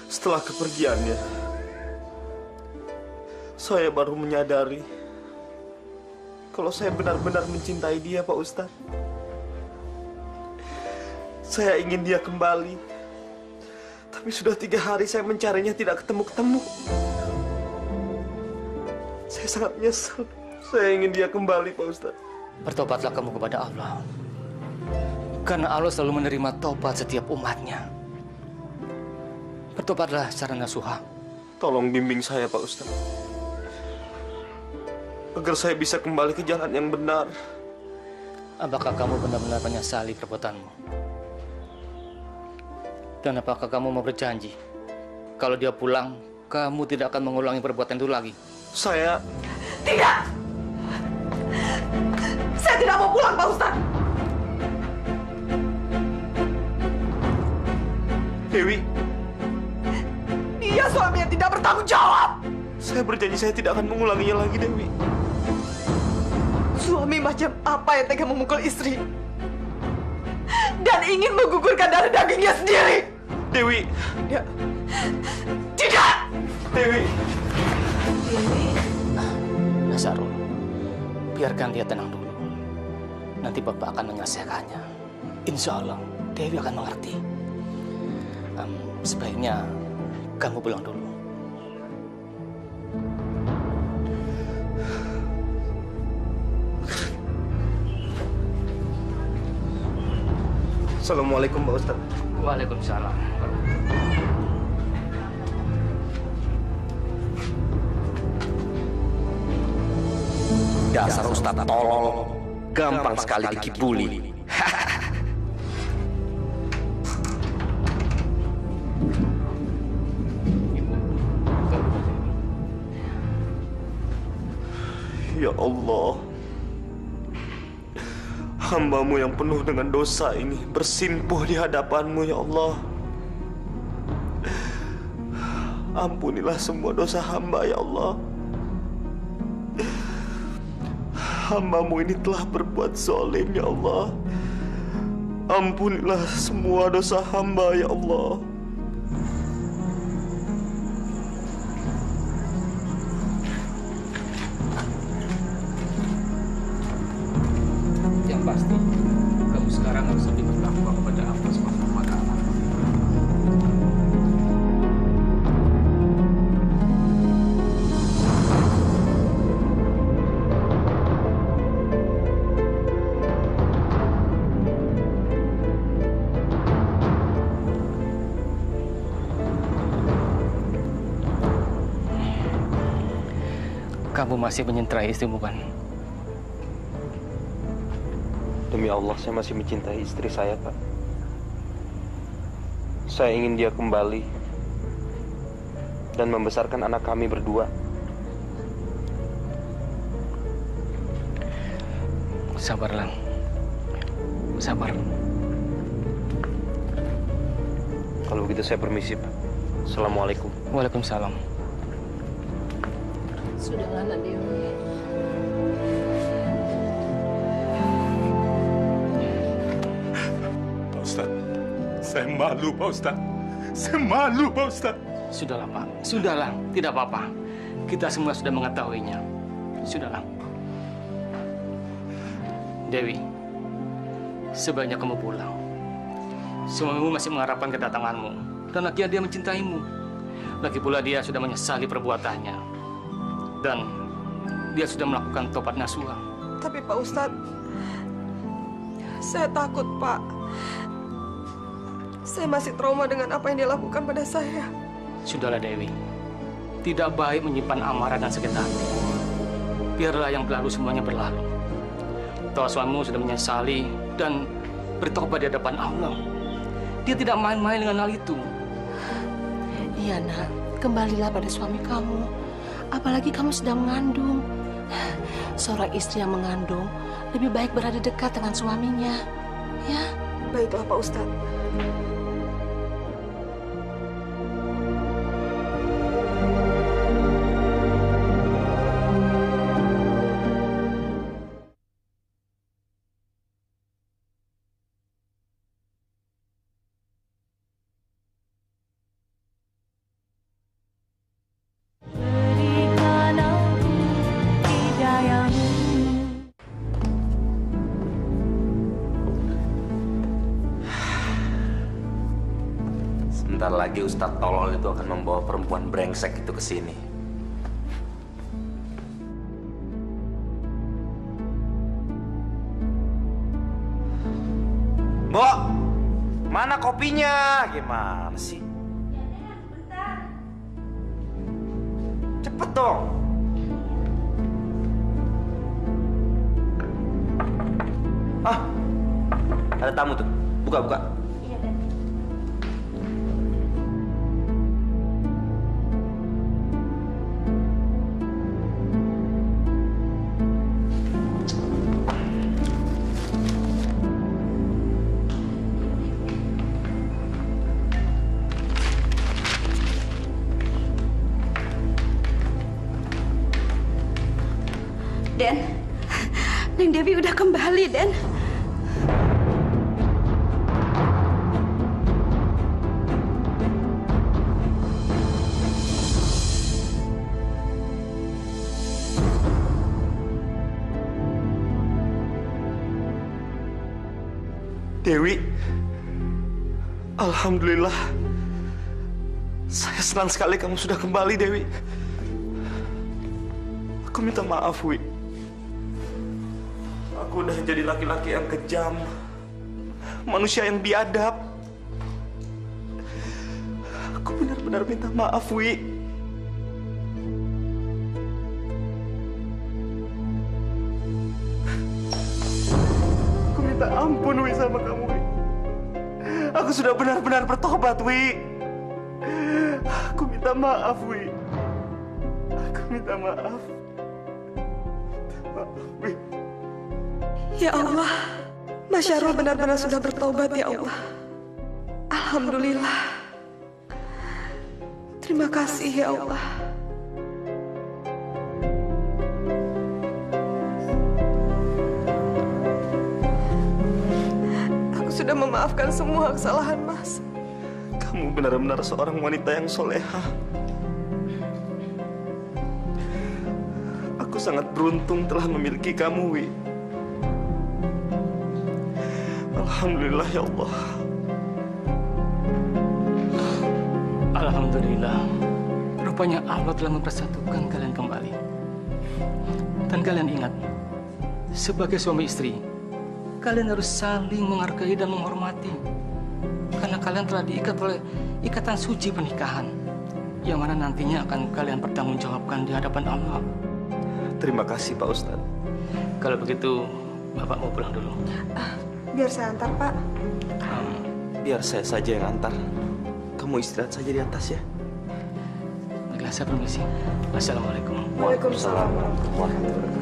Setelah kepergiannya, saya baru menyadari kalau saya benar-benar mencintai dia, Pak Ustadz. Saya ingin dia kembali. Tapi sudah 3 hari saya mencarinya tidak ketemu-ketemu. Saya sangat menyesal. Saya ingin dia kembali, Pak Ustadz. Bertobatlah kamu kepada Allah. Karena Allah selalu menerima tobat setiap umatnya. Bertobatlah secara nasuha. Tolong bimbing saya, Pak Ustadz. Agar saya bisa kembali ke jalan yang benar. Apakah kamu benar-benar menyesali perbuatanmu? Dan apakah kamu mau berjanji kalau dia pulang, kamu tidak akan mengulangi perbuatan itu lagi? Saya... Tidak! Saya tidak mau pulang, Pak Ustadz! Dewi. Dia suami yang tidak bertanggung jawab! Saya berjanji saya tidak akan mengulanginya lagi, Dewi. Suami macam apa yang tega memukul istri? Dan ingin menggugurkan darah dagingnya sendiri! Dewi! Ya. Tidak! Dewi! Syahrul, biarkan dia tenang dulu. Nanti Bapak akan menyelesaikannya. Insya Allah, Dewi akan mengerti. Sebaiknya kamu pulang dulu. Assalamualaikum, Pak Ustadz. Waalaikumsalam. Dasar Ustadz tolol, gampang sekali dikibuli. Ya Allah, hamba-Mu yang penuh dengan dosa ini bersimpuh di hadapan-Mu, ya Allah. Ampunilah semua dosa hamba ya Allah. Hamba-Mu ini telah berbuat zalim ya Allah. Ampunilah semua dosa hamba ya Allah. Yang pasti, kamu sekarang harus lebih bertakwa kepada Allah Subhanahu wa Ta'ala. Kamu masih mencintai istrimu kan? Demi Allah, saya masih mencintai istri saya, Pak. Saya ingin dia kembali dan membesarkan anak kami berdua. Sabar, Lang. Sabar. Kalau begitu saya permisi, Pak. Assalamualaikum. Waalaikumsalam. Sudahlah, Nak Dewi. Pak Ustadz, saya malu, Pak Ustadz. Saya malu, Pak Ustadz. Sudahlah, Pak. Sudahlah. Tidak apa-apa. Kita semua sudah mengetahuinya. Sudahlah. Dewi, sebaiknya kamu pulang. Suamimu masih mengharapkan kedatanganmu. Dan akhirnya dia mencintaimu. Lagi pula dia sudah menyesali perbuatannya. Dan dia sudah melakukan tobat nasuha. Tapi Pak Ustadz, saya takut, Pak. Saya masih trauma dengan apa yang dia lakukan pada saya. Sudahlah, Dewi. Tidak baik menyimpan amarah dan sakit hati. Biarlah yang berlalu semuanya berlalu. Toh suamimu sudah menyesali dan bertobat di hadapan Allah. Dia tidak main-main dengan hal itu. Iya, Nak. Kembalilah pada suami kamu. Apalagi kamu sedang mengandung. Seorang istri yang mengandung lebih baik berada dekat dengan suaminya. Ya? Baiklah, Pak Ustadz. Sebentar lagi Ustadz tolol itu akan membawa perempuan brengsek itu ke sini. Mbok, mana kopinya? Gimana sih? Cepet dong. Ah, ada tamu tuh. Buka, buka. Den, Neng Dewi udah kembali, Den. Dewi, alhamdulillah. Saya senang sekali kamu sudah kembali, Dewi. Aku minta maaf, Wi. Aku udah jadi laki-laki yang kejam, manusia yang biadab. Aku benar-benar minta maaf, Wi. Aku minta ampun, Wi, sama kamu, Wi. Aku sudah benar-benar bertobat, Wi. Aku minta maaf, Wi. Aku minta maaf. Wi. Ya Allah, Mas Syarul benar-benar sudah bertobat, ya Allah. Alhamdulillah. Terima kasih ya Allah. Aku sudah memaafkan semua kesalahan Mas. Kamu benar-benar seorang wanita yang soleha. Aku sangat beruntung telah memiliki kamu, Wi. Alhamdulillah ya Allah. Alhamdulillah. Rupanya Allah telah mempersatukan kalian kembali. Dan kalian ingat, sebagai suami istri, kalian harus saling menghargai dan menghormati. Karena kalian telah diikat oleh ikatan suci pernikahan, yang mana nantinya akan kalian pertanggungjawabkan di hadapan Allah. Terima kasih Pak Ustadz. Kalau begitu, Bapak mau pulang dulu. Biar saya antar, Pak. Biar saya saja yang antar. Kamu istirahat saja di atas ya. Baiklah, saya permisi. Assalamualaikum. Waalaikumsalam warahmatullahi wabarakatuh.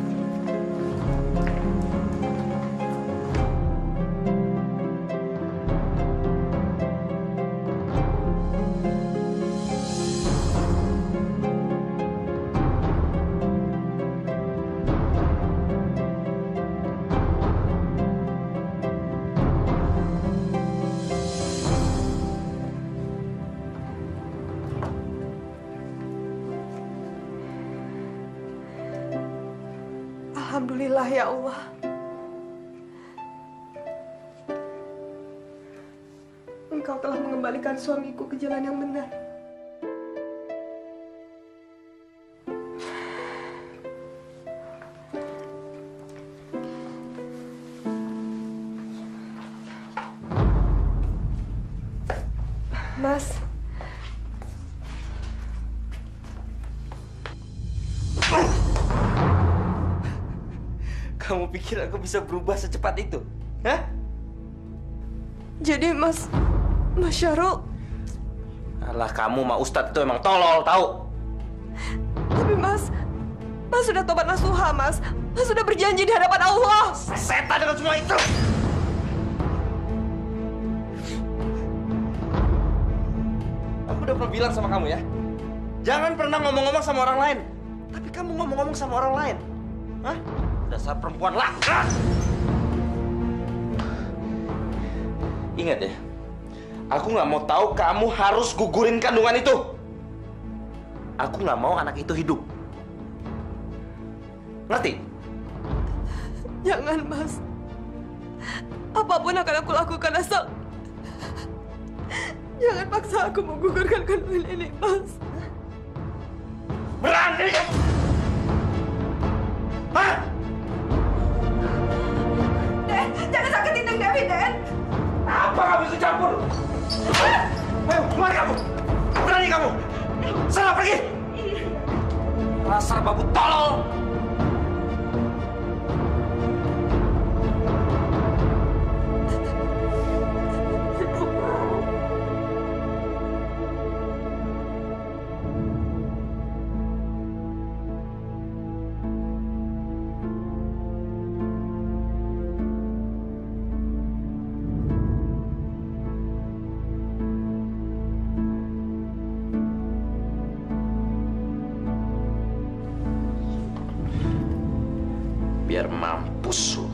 Alhamdulillah ya Allah. Engkau telah mengembalikan suamiku ke jalan yang benar. Mas. Kamu pikir aku bisa berubah secepat itu? Hah? Jadi Mas Syarul. Alah, kamu mah Ustadz itu emang tolol, tahu? Tapi Mas sudah tobat nasuha, Mas. Mas sudah berjanji di hadapan Allah. Setan dengan semua itu. Aku udah pernah bilang sama kamu ya, jangan pernah ngomong-ngomong sama orang lain. Tapi kamu ngomong-ngomong sama orang lain. Hah? Dasar perempuan laknat. Ingat ya, aku nggak mau tahu kamu harus gugurin kandungan itu. Aku nggak mau anak itu hidup. Ngerti? Jangan, Mas. Apapun akan aku lakukan asal jangan paksa aku menggugurkan kandungan ini, Mas. Berani kamu? Hah? Den, jangan sakitin Neng Dewi, Den. Apa kamu ikut campur? Ayo, keluar kamu! Berani kamu! Sana pergi! Dasar babu tolol! Biar mampus lu.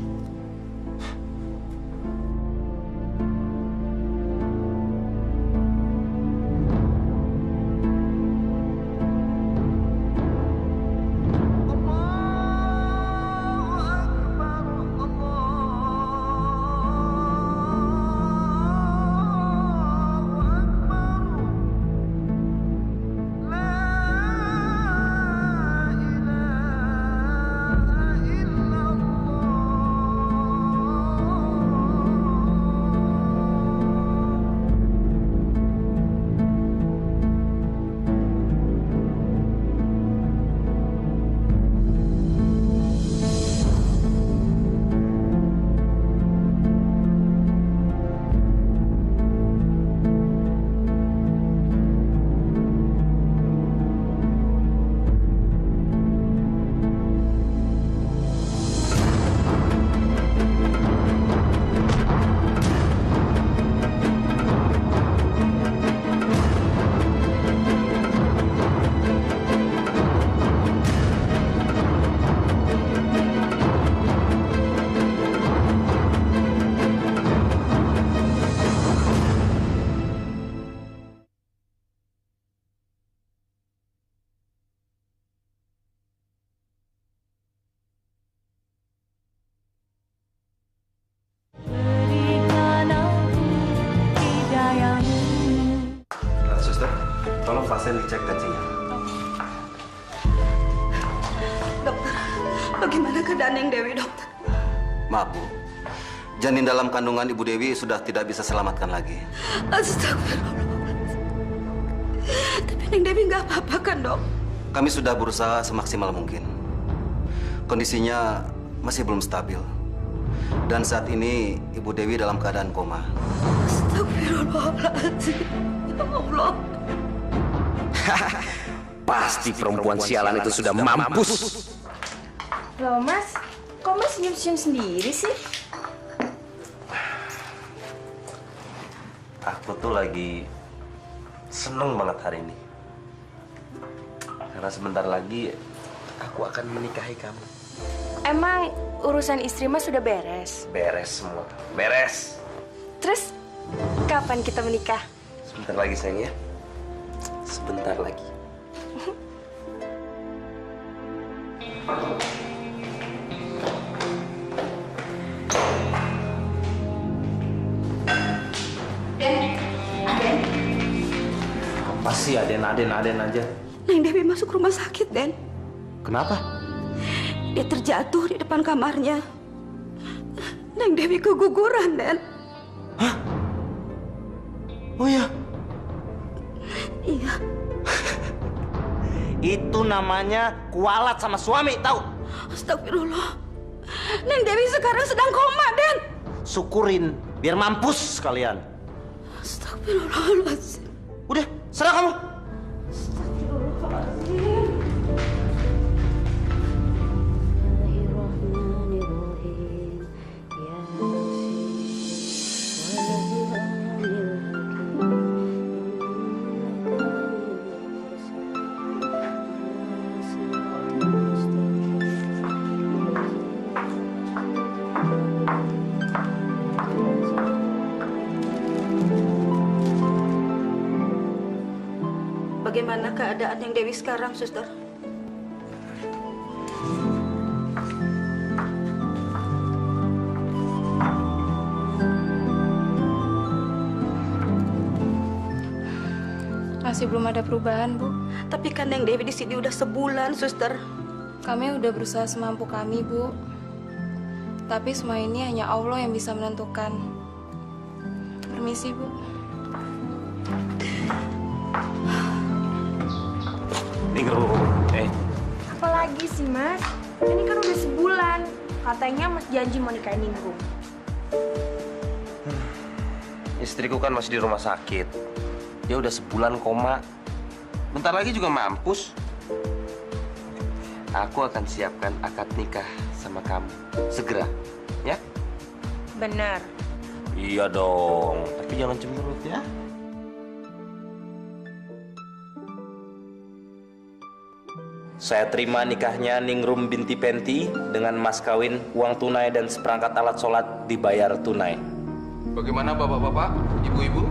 pasien dicek tensinya. Dokter, bagaimana keadaan Neng Dewi, dokter? Maaf, Bu. Janin dalam kandungan Ibu Dewi sudah tidak bisa selamatkan lagi. Astagfirullahaladzim. Tapi Neng Dewi nggak apa-apa kan, dok? Kami sudah berusaha semaksimal mungkin. Kondisinya masih belum stabil. Dan saat ini Ibu Dewi dalam keadaan koma. Astagfirullahaladzim. Ya Allah. Pasti perempuan sialan itu sudah mampus. Loh Mas, kok Mas senyum-senyum sendiri sih? Aku tuh lagi seneng banget hari ini. Karena sebentar lagi aku akan menikahi kamu. Emang urusan istri Mas sudah beres? Beres semua. Beres. Terus kapan kita menikah? Sebentar lagi sayang ya. Sebentar lagi. Apa sih Aden aja? Neng Dewi masuk rumah sakit, Den. Kenapa? Dia terjatuh di depan kamarnya. Neng Dewi keguguran, Den. Hah? Oh iya? Iya. Itu namanya kualat sama suami, tahu? Astagfirullah. Neng Dewi sekarang sedang koma, Den. Syukurin, biar mampus kalian. Astagfirullahaladzim. Udah, serah kamu. Bagaimana keadaan Neng Dewi sekarang, Suster? Masih belum ada perubahan, Bu. Tapi kan Neng Dewi di sini udah sebulan, Suster. Kami udah berusaha semampu kami, Bu. Tapi semua ini hanya Allah yang bisa menentukan. Permisi, Bu. Apalagi sih, Mas? Ini kan udah sebulan. Katanya Mas janji mau nikahin Ningrum. Istriku kan masih di rumah sakit. Dia udah sebulan koma. Bentar lagi juga mampus. Aku akan siapkan akad nikah sama kamu. Segera, ya? Benar. Iya dong. Tapi jangan cemberut ya. Saya terima nikahnya Ningrum binti Penti dengan mas kawin, uang tunai dan seperangkat alat sholat dibayar tunai. Bagaimana bapak-bapak, ibu-ibu?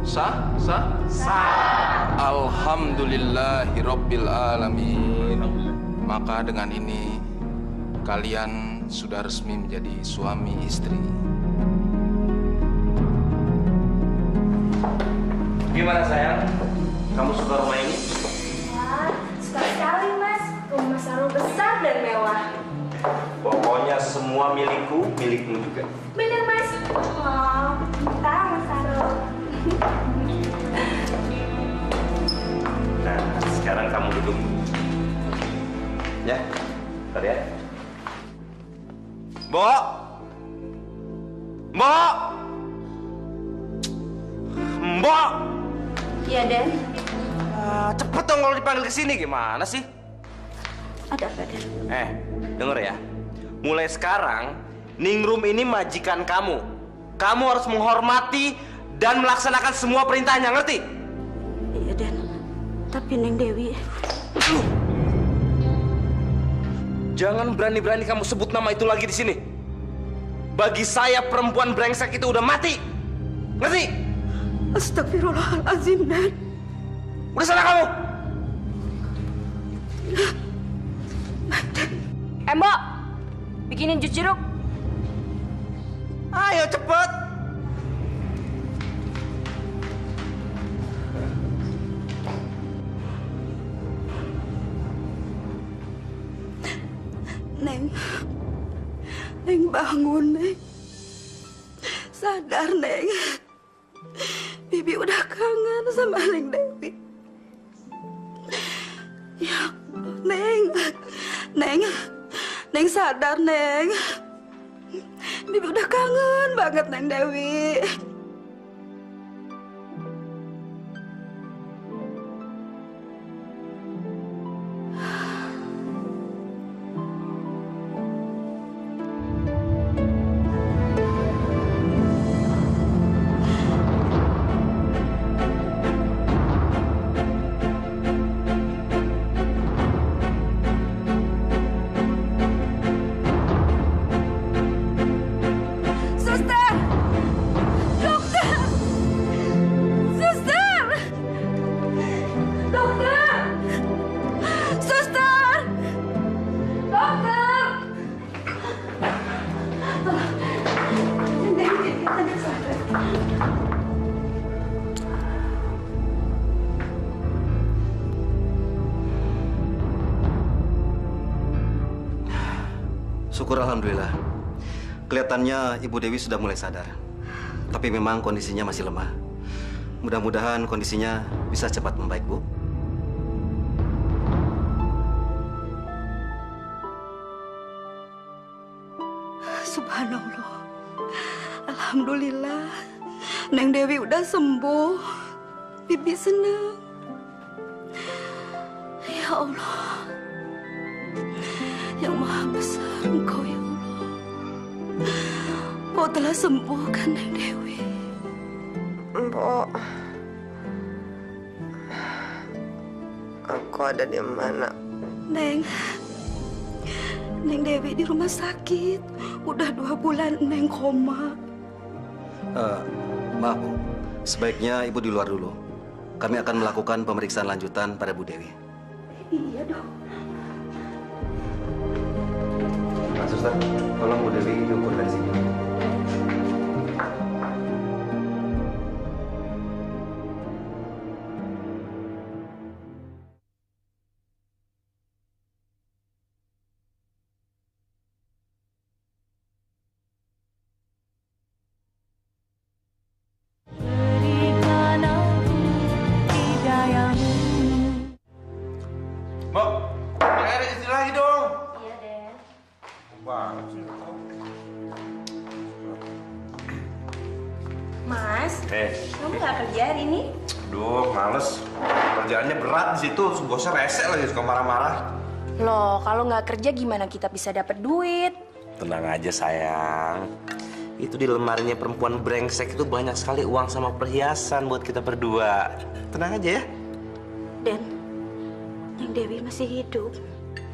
Sah? Sah? Sah. Alhamdulillahirabbil alamin. Maka dengan ini kalian sudah resmi menjadi suami istri. Gimana sayang? Kamu suka rumah ini? Suka sekali, Mas. Rumah selalu besar dan mewah. Pokoknya semua milikku, milikmu juga. Bener, Mas. Oh, kita Mas Saro. Nah, sekarang kamu duduk. Ya, bentar ya. Mbok! Mbok! Mbok! Iya, Den. Cepet dong kalau dipanggil ke sini gimana sih? Ada apa, Den? Denger ya. Mulai sekarang, Ningrum ini majikan kamu. Kamu harus menghormati dan melaksanakan semua perintahnya, ngerti? Iya, Den. Tapi Neng Dewi... Jangan berani-berani kamu sebut nama itu lagi di sini. Bagi saya perempuan brengsek itu udah mati. Ngerti? Astagfirullahaladzim, Den. Udah sana kamu. Mbok, bikinin jus jeruk. Ayo cepet. bangun, Neng. Sadar, Neng. Bibi udah kangen sama Neng Dewi. Ya, Neng. Neng sadar, Neng. Bibi udah kangen banget, Neng Dewi. Syukur alhamdulillah. Kelihatannya Ibu Dewi sudah mulai sadar. Tapi memang kondisinya masih lemah. Mudah-mudahan kondisinya bisa cepat membaik, Bu. Subhanallah. Alhamdulillah. Neng Dewi udah sembuh. Bibi senang. Ya Allah. Yang Maha Besar Engkau, ya Allah. Kau telah sembuhkan Neng Dewi. Mbok, aku ada di mana? Neng Dewi di rumah sakit. Udah 2 bulan Neng koma. Maaf, Bu. Sebaiknya Ibu di luar dulu. Kami akan melakukan pemeriksaan lanjutan pada Bu Dewi. Iya, Dok. Nah, Suster, tolong Bu Dewi diukur dari sini. Mas, kamu nggak kerja hari ini? Duh, males. Kerjaannya berat di situ. Bosnya rese lagi, suka marah-marah. Loh, kalau nggak kerja gimana kita bisa dapat duit? Tenang aja sayang. Itu di lemarinya perempuan brengsek itu banyak sekali uang sama perhiasan buat kita berdua. Tenang aja ya. Dan Neng Dewi masih hidup.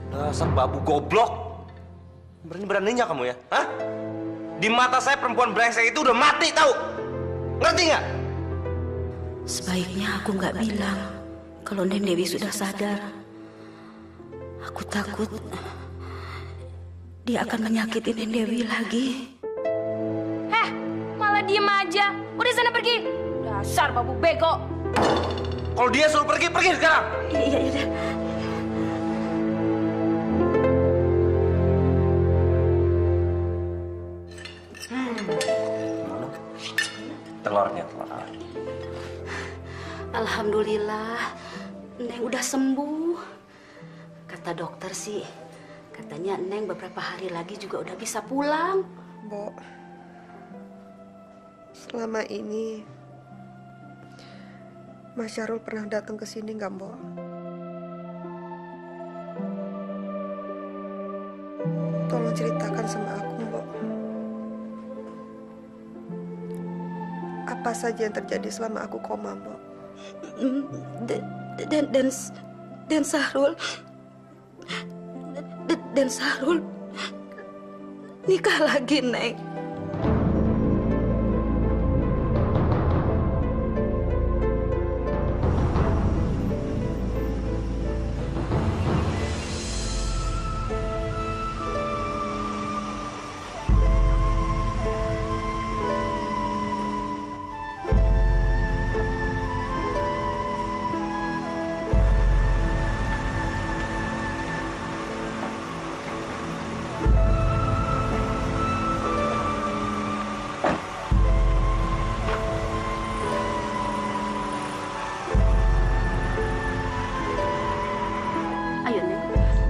Dasar babu goblok. Berani-beraninya kamu ya? Hah? Di mata saya perempuan brengsek itu udah mati tahu. Ngerti nggak? Sebaiknya aku nggak bilang kalau Neng Dewi sudah sadar. Aku takut dia akan menyakiti Neng Dewi lagi. Malah diem aja. Udah sana pergi. Dasar babu bego. Kalau dia suruh pergi, pergi sekarang. Iya. Telurnya. Alhamdulillah, Neng udah sembuh. Kata dokter sih, katanya Neng beberapa hari lagi juga udah bisa pulang. Mbok, selama ini Mas Syarul pernah datang ke sini nggak, Mbok? Tolong ceritakan sama aku, Mbok. Apa saja yang terjadi selama aku koma, Mbok? Dan Sahrul nikah lagi, Neng.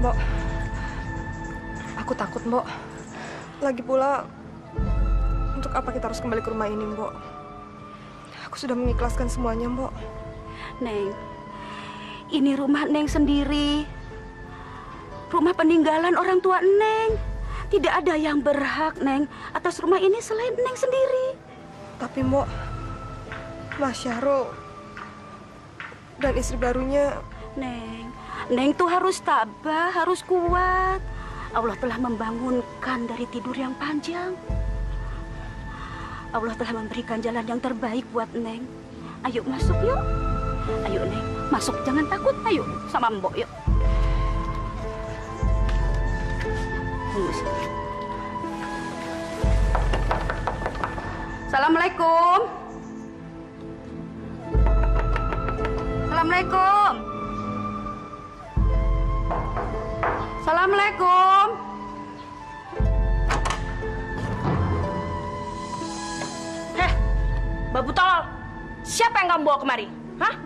Mbok. Aku takut, Mbok. Lagi pula, untuk apa kita harus kembali ke rumah ini, Mbok? Aku sudah mengikhlaskan semuanya, Mbok. Neng, ini rumah Neng sendiri. Rumah peninggalan orang tua Neng. Tidak ada yang berhak, Neng, atas rumah ini selain Neng sendiri. Tapi, Mbok, Mas Syahrul dan istri barunya... Neng tuh harus tabah, harus kuat. Allah telah membangunkan dari tidur yang panjang. Allah telah memberikan jalan yang terbaik buat Neng. Ayo masuk yuk. Ayo Neng, masuk jangan takut. Ayo sama Mbok yuk. Tunggu sini. Assalamualaikum. Assalamualaikum. Assalamualaikum. Babu tolol, siapa yang kamu bawa kemari? Hah?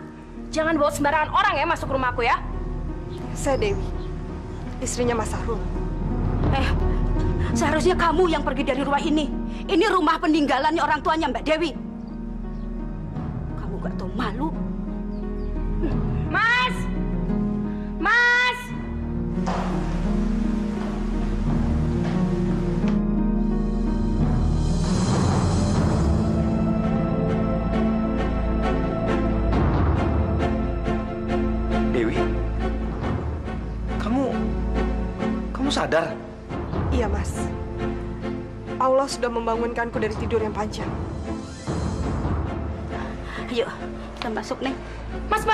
Jangan bawa sembarangan orang ya masuk rumahku ya. Saya Dewi, istrinya Mas Syahrul. Seharusnya kamu yang pergi dari rumah ini. Ini rumah peninggalannya orang tuanya Mbak Dewi. Kamu gak tahu malu? Mas! Mas! Dewi, kamu sadar? Iya, Mas. Allah sudah membangunkanku dari tidur yang panjang. Ayo, kita masuk, Neng. Mas,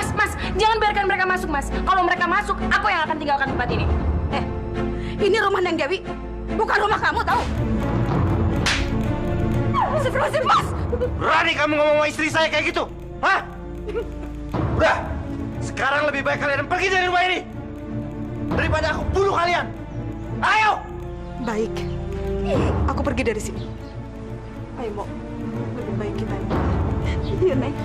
jangan biarkan mereka masuk, Mas. Kalau mereka masuk, aku yang akan tinggalkan tempat ini. Ini rumah Neng Dewi, bukan rumah kamu, tahu? Astagfirullahaladzim, Mas! Berani kamu ngomong sama istri saya kayak gitu? Hah? Udah, sekarang lebih baik kalian pergi dari rumah ini daripada aku bunuh kalian. Ayo! Baik, aku pergi dari sini. Ayo, Mbok. Lebih baik kita. Iya, Neng.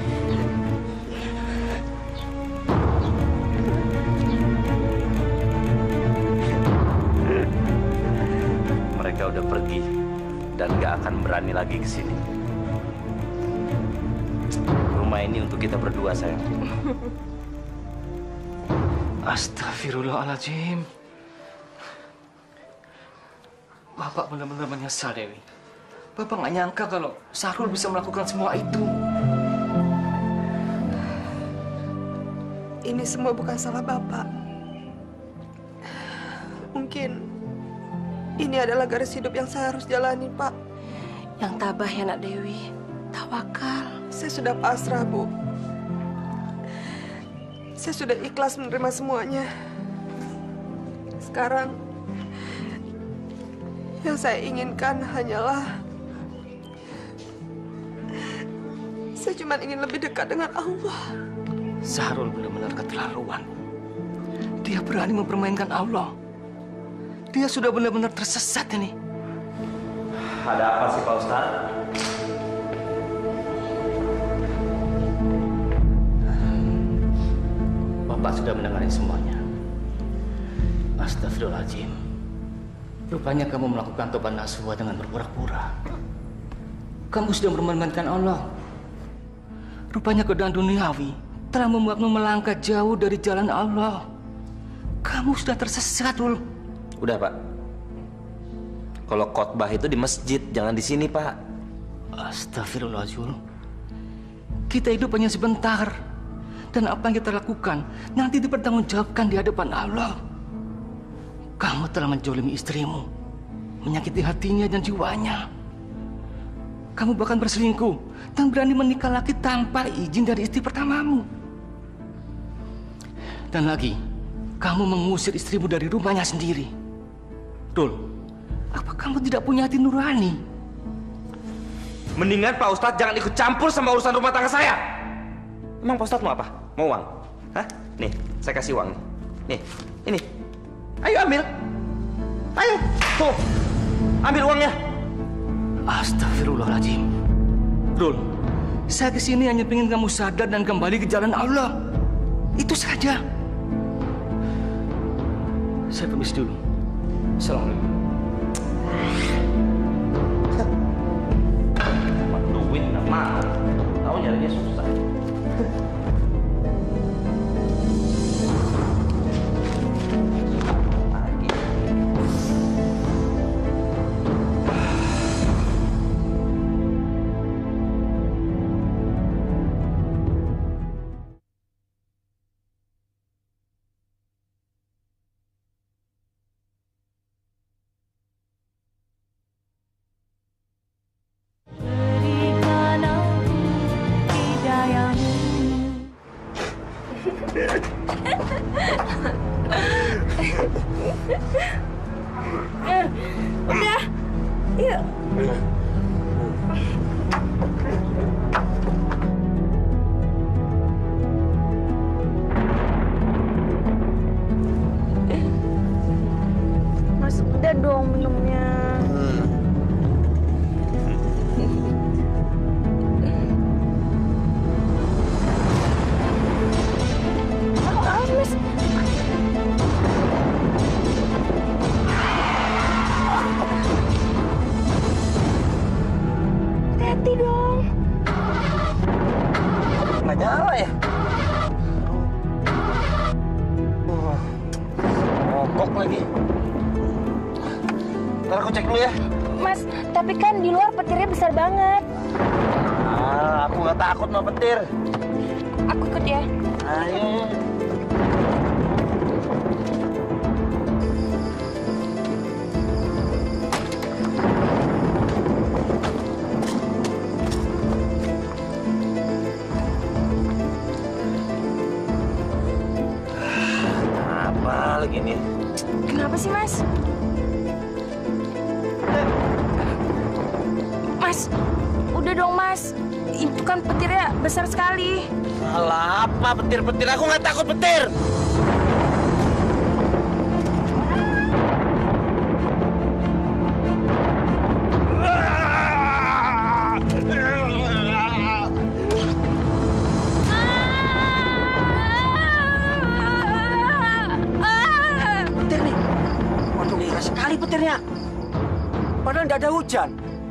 Mereka udah pergi dan gak akan berani lagi ke sini. Rumah ini untuk kita berdua, sayang. Astagfirullahaladzim. Bapak benar-benar menyesal, Dewi. Bapak nggak nyangka kalau Syahrul bisa melakukan semua itu. Ini semua bukan salah Bapak. Mungkin ini adalah garis hidup yang saya harus jalani, Pak. Yang tabah ya, Nak Dewi. Tawakal. Saya sudah pasrah, Bu. Saya sudah ikhlas menerima semuanya. Sekarang, yang saya inginkan hanyalah saya cuma ingin lebih dekat dengan Allah. Syahrul benar-benar keterlaluan. Dia berani mempermainkan Allah. Dia sudah benar-benar tersesat ini. Ada apa sih, Pak Ustadz? Bapak sudah mendengar semuanya. Astagfirullahaladzim. Rupanya kamu melakukan tobat nasuha dengan berpura-pura. Kamu sudah mempermainkan Allah. Rupanya godaan duniawi telah membuatmu melangkah jauh dari jalan Allah. Kamu sudah tersesat, Ul. Udah, Pak. Kalau khotbah itu di masjid, jangan di sini, Pak. Astagfirullahaladzim. Kita hidup hanya sebentar. Dan apa yang kita lakukan nanti dipertanggungjawabkan di hadapan Allah. Kamu telah menjolimi istrimu, menyakiti hatinya dan jiwanya. Kamu bahkan berselingkuh dan berani menikah lagi tanpa izin dari istri pertamamu. Dan lagi, kamu mengusir istrimu dari rumahnya sendiri. Dul, apa kamu tidak punya hati nurani? Mendingan Pak Ustadz jangan ikut campur sama urusan rumah tangga saya. Emang Pak Ustadz mau apa? Mau uang? Hah? Nih, saya kasih uang. Nih, ini. Ayo ambil. Ayo, tuh. Ambil uangnya. Astagfirullahaladzim. Dul, saya kesini hanya ingin kamu sadar dan kembali ke jalan Allah. Itu saja. Saya permisi dulu. Assalamualaikum. Duit nggak mau. Tahu nyarinya susah. Udah, yuk. Mas, udah dong minumnya. Mas. Hati dong. Nggak nyala ya? Mogok lagi. Ntar aku cek dulu ya. Mas, tapi kan di luar petirnya besar banget. Aku nggak takut sama petir. Aku ikut ya. Ayo. Apa lagi nih? Kenapa sih, Mas? Mas, udah dong, Mas. Itu kan petirnya besar sekali. Salah apa petir-petir? Aku nggak takut petir. Petir nih. Waduh, keras sekali petirnya. Padahal nggak ada hujan.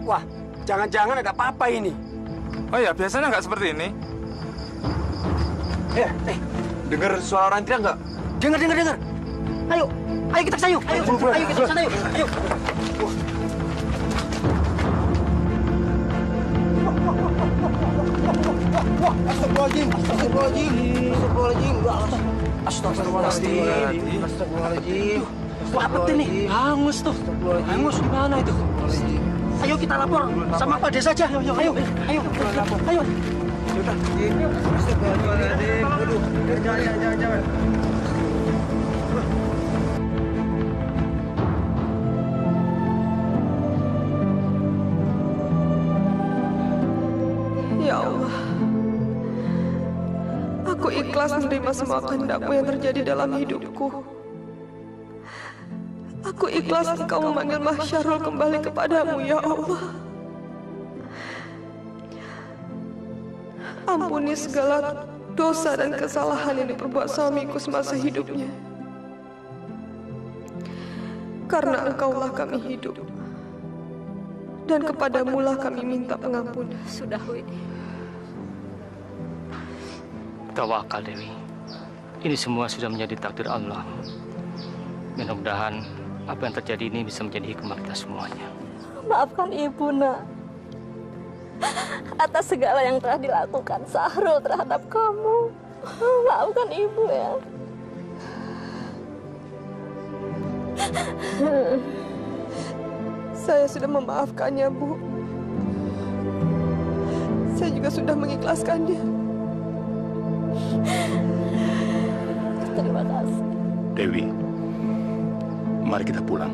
Wah, jangan-jangan ada apa-apa ini. Oh ya, biasanya nggak seperti ini. Dengar suara orang teriak nggak? Dengar. Ayo kita ke sana yuk. Ayo kita ke sana yuk. Ayo. Wah, astagfirullahaladzim. Astagfirullahaladzim. Wah, petir nih. Hangus tuh. Hangus gimana itu? Ayo kita lapor sama Pak Desa aja. Ayo. Jangan. Ya Allah, aku ikhlas menerima semua kehendak-Mu yang terjadi dalam hidupku. Aku ikhlas Engkau memanggil Mas Syahrul kembali kepadamu, ya Allah. Ampuni segala dosa dan kesalahan yang diperbuat suamiku semasa hidupnya. Karena Engkaulah kami hidup. Dan kepadamulah kami minta pengampunan. Sudah, Wi. Tawakal, Dewi. Ini semua sudah menjadi takdir Allah. Mudah-mudahan apa yang terjadi ini bisa menjadi hikmah kita semuanya. Maafkan Ibu, Nak. Atas segala yang telah dilakukan Syahrul terhadap kamu. Maafkan Ibu ya. Saya sudah memaafkannya, Bu. Saya juga sudah mengikhlaskannya. Terima kasih. Dewi, mari kita pulang.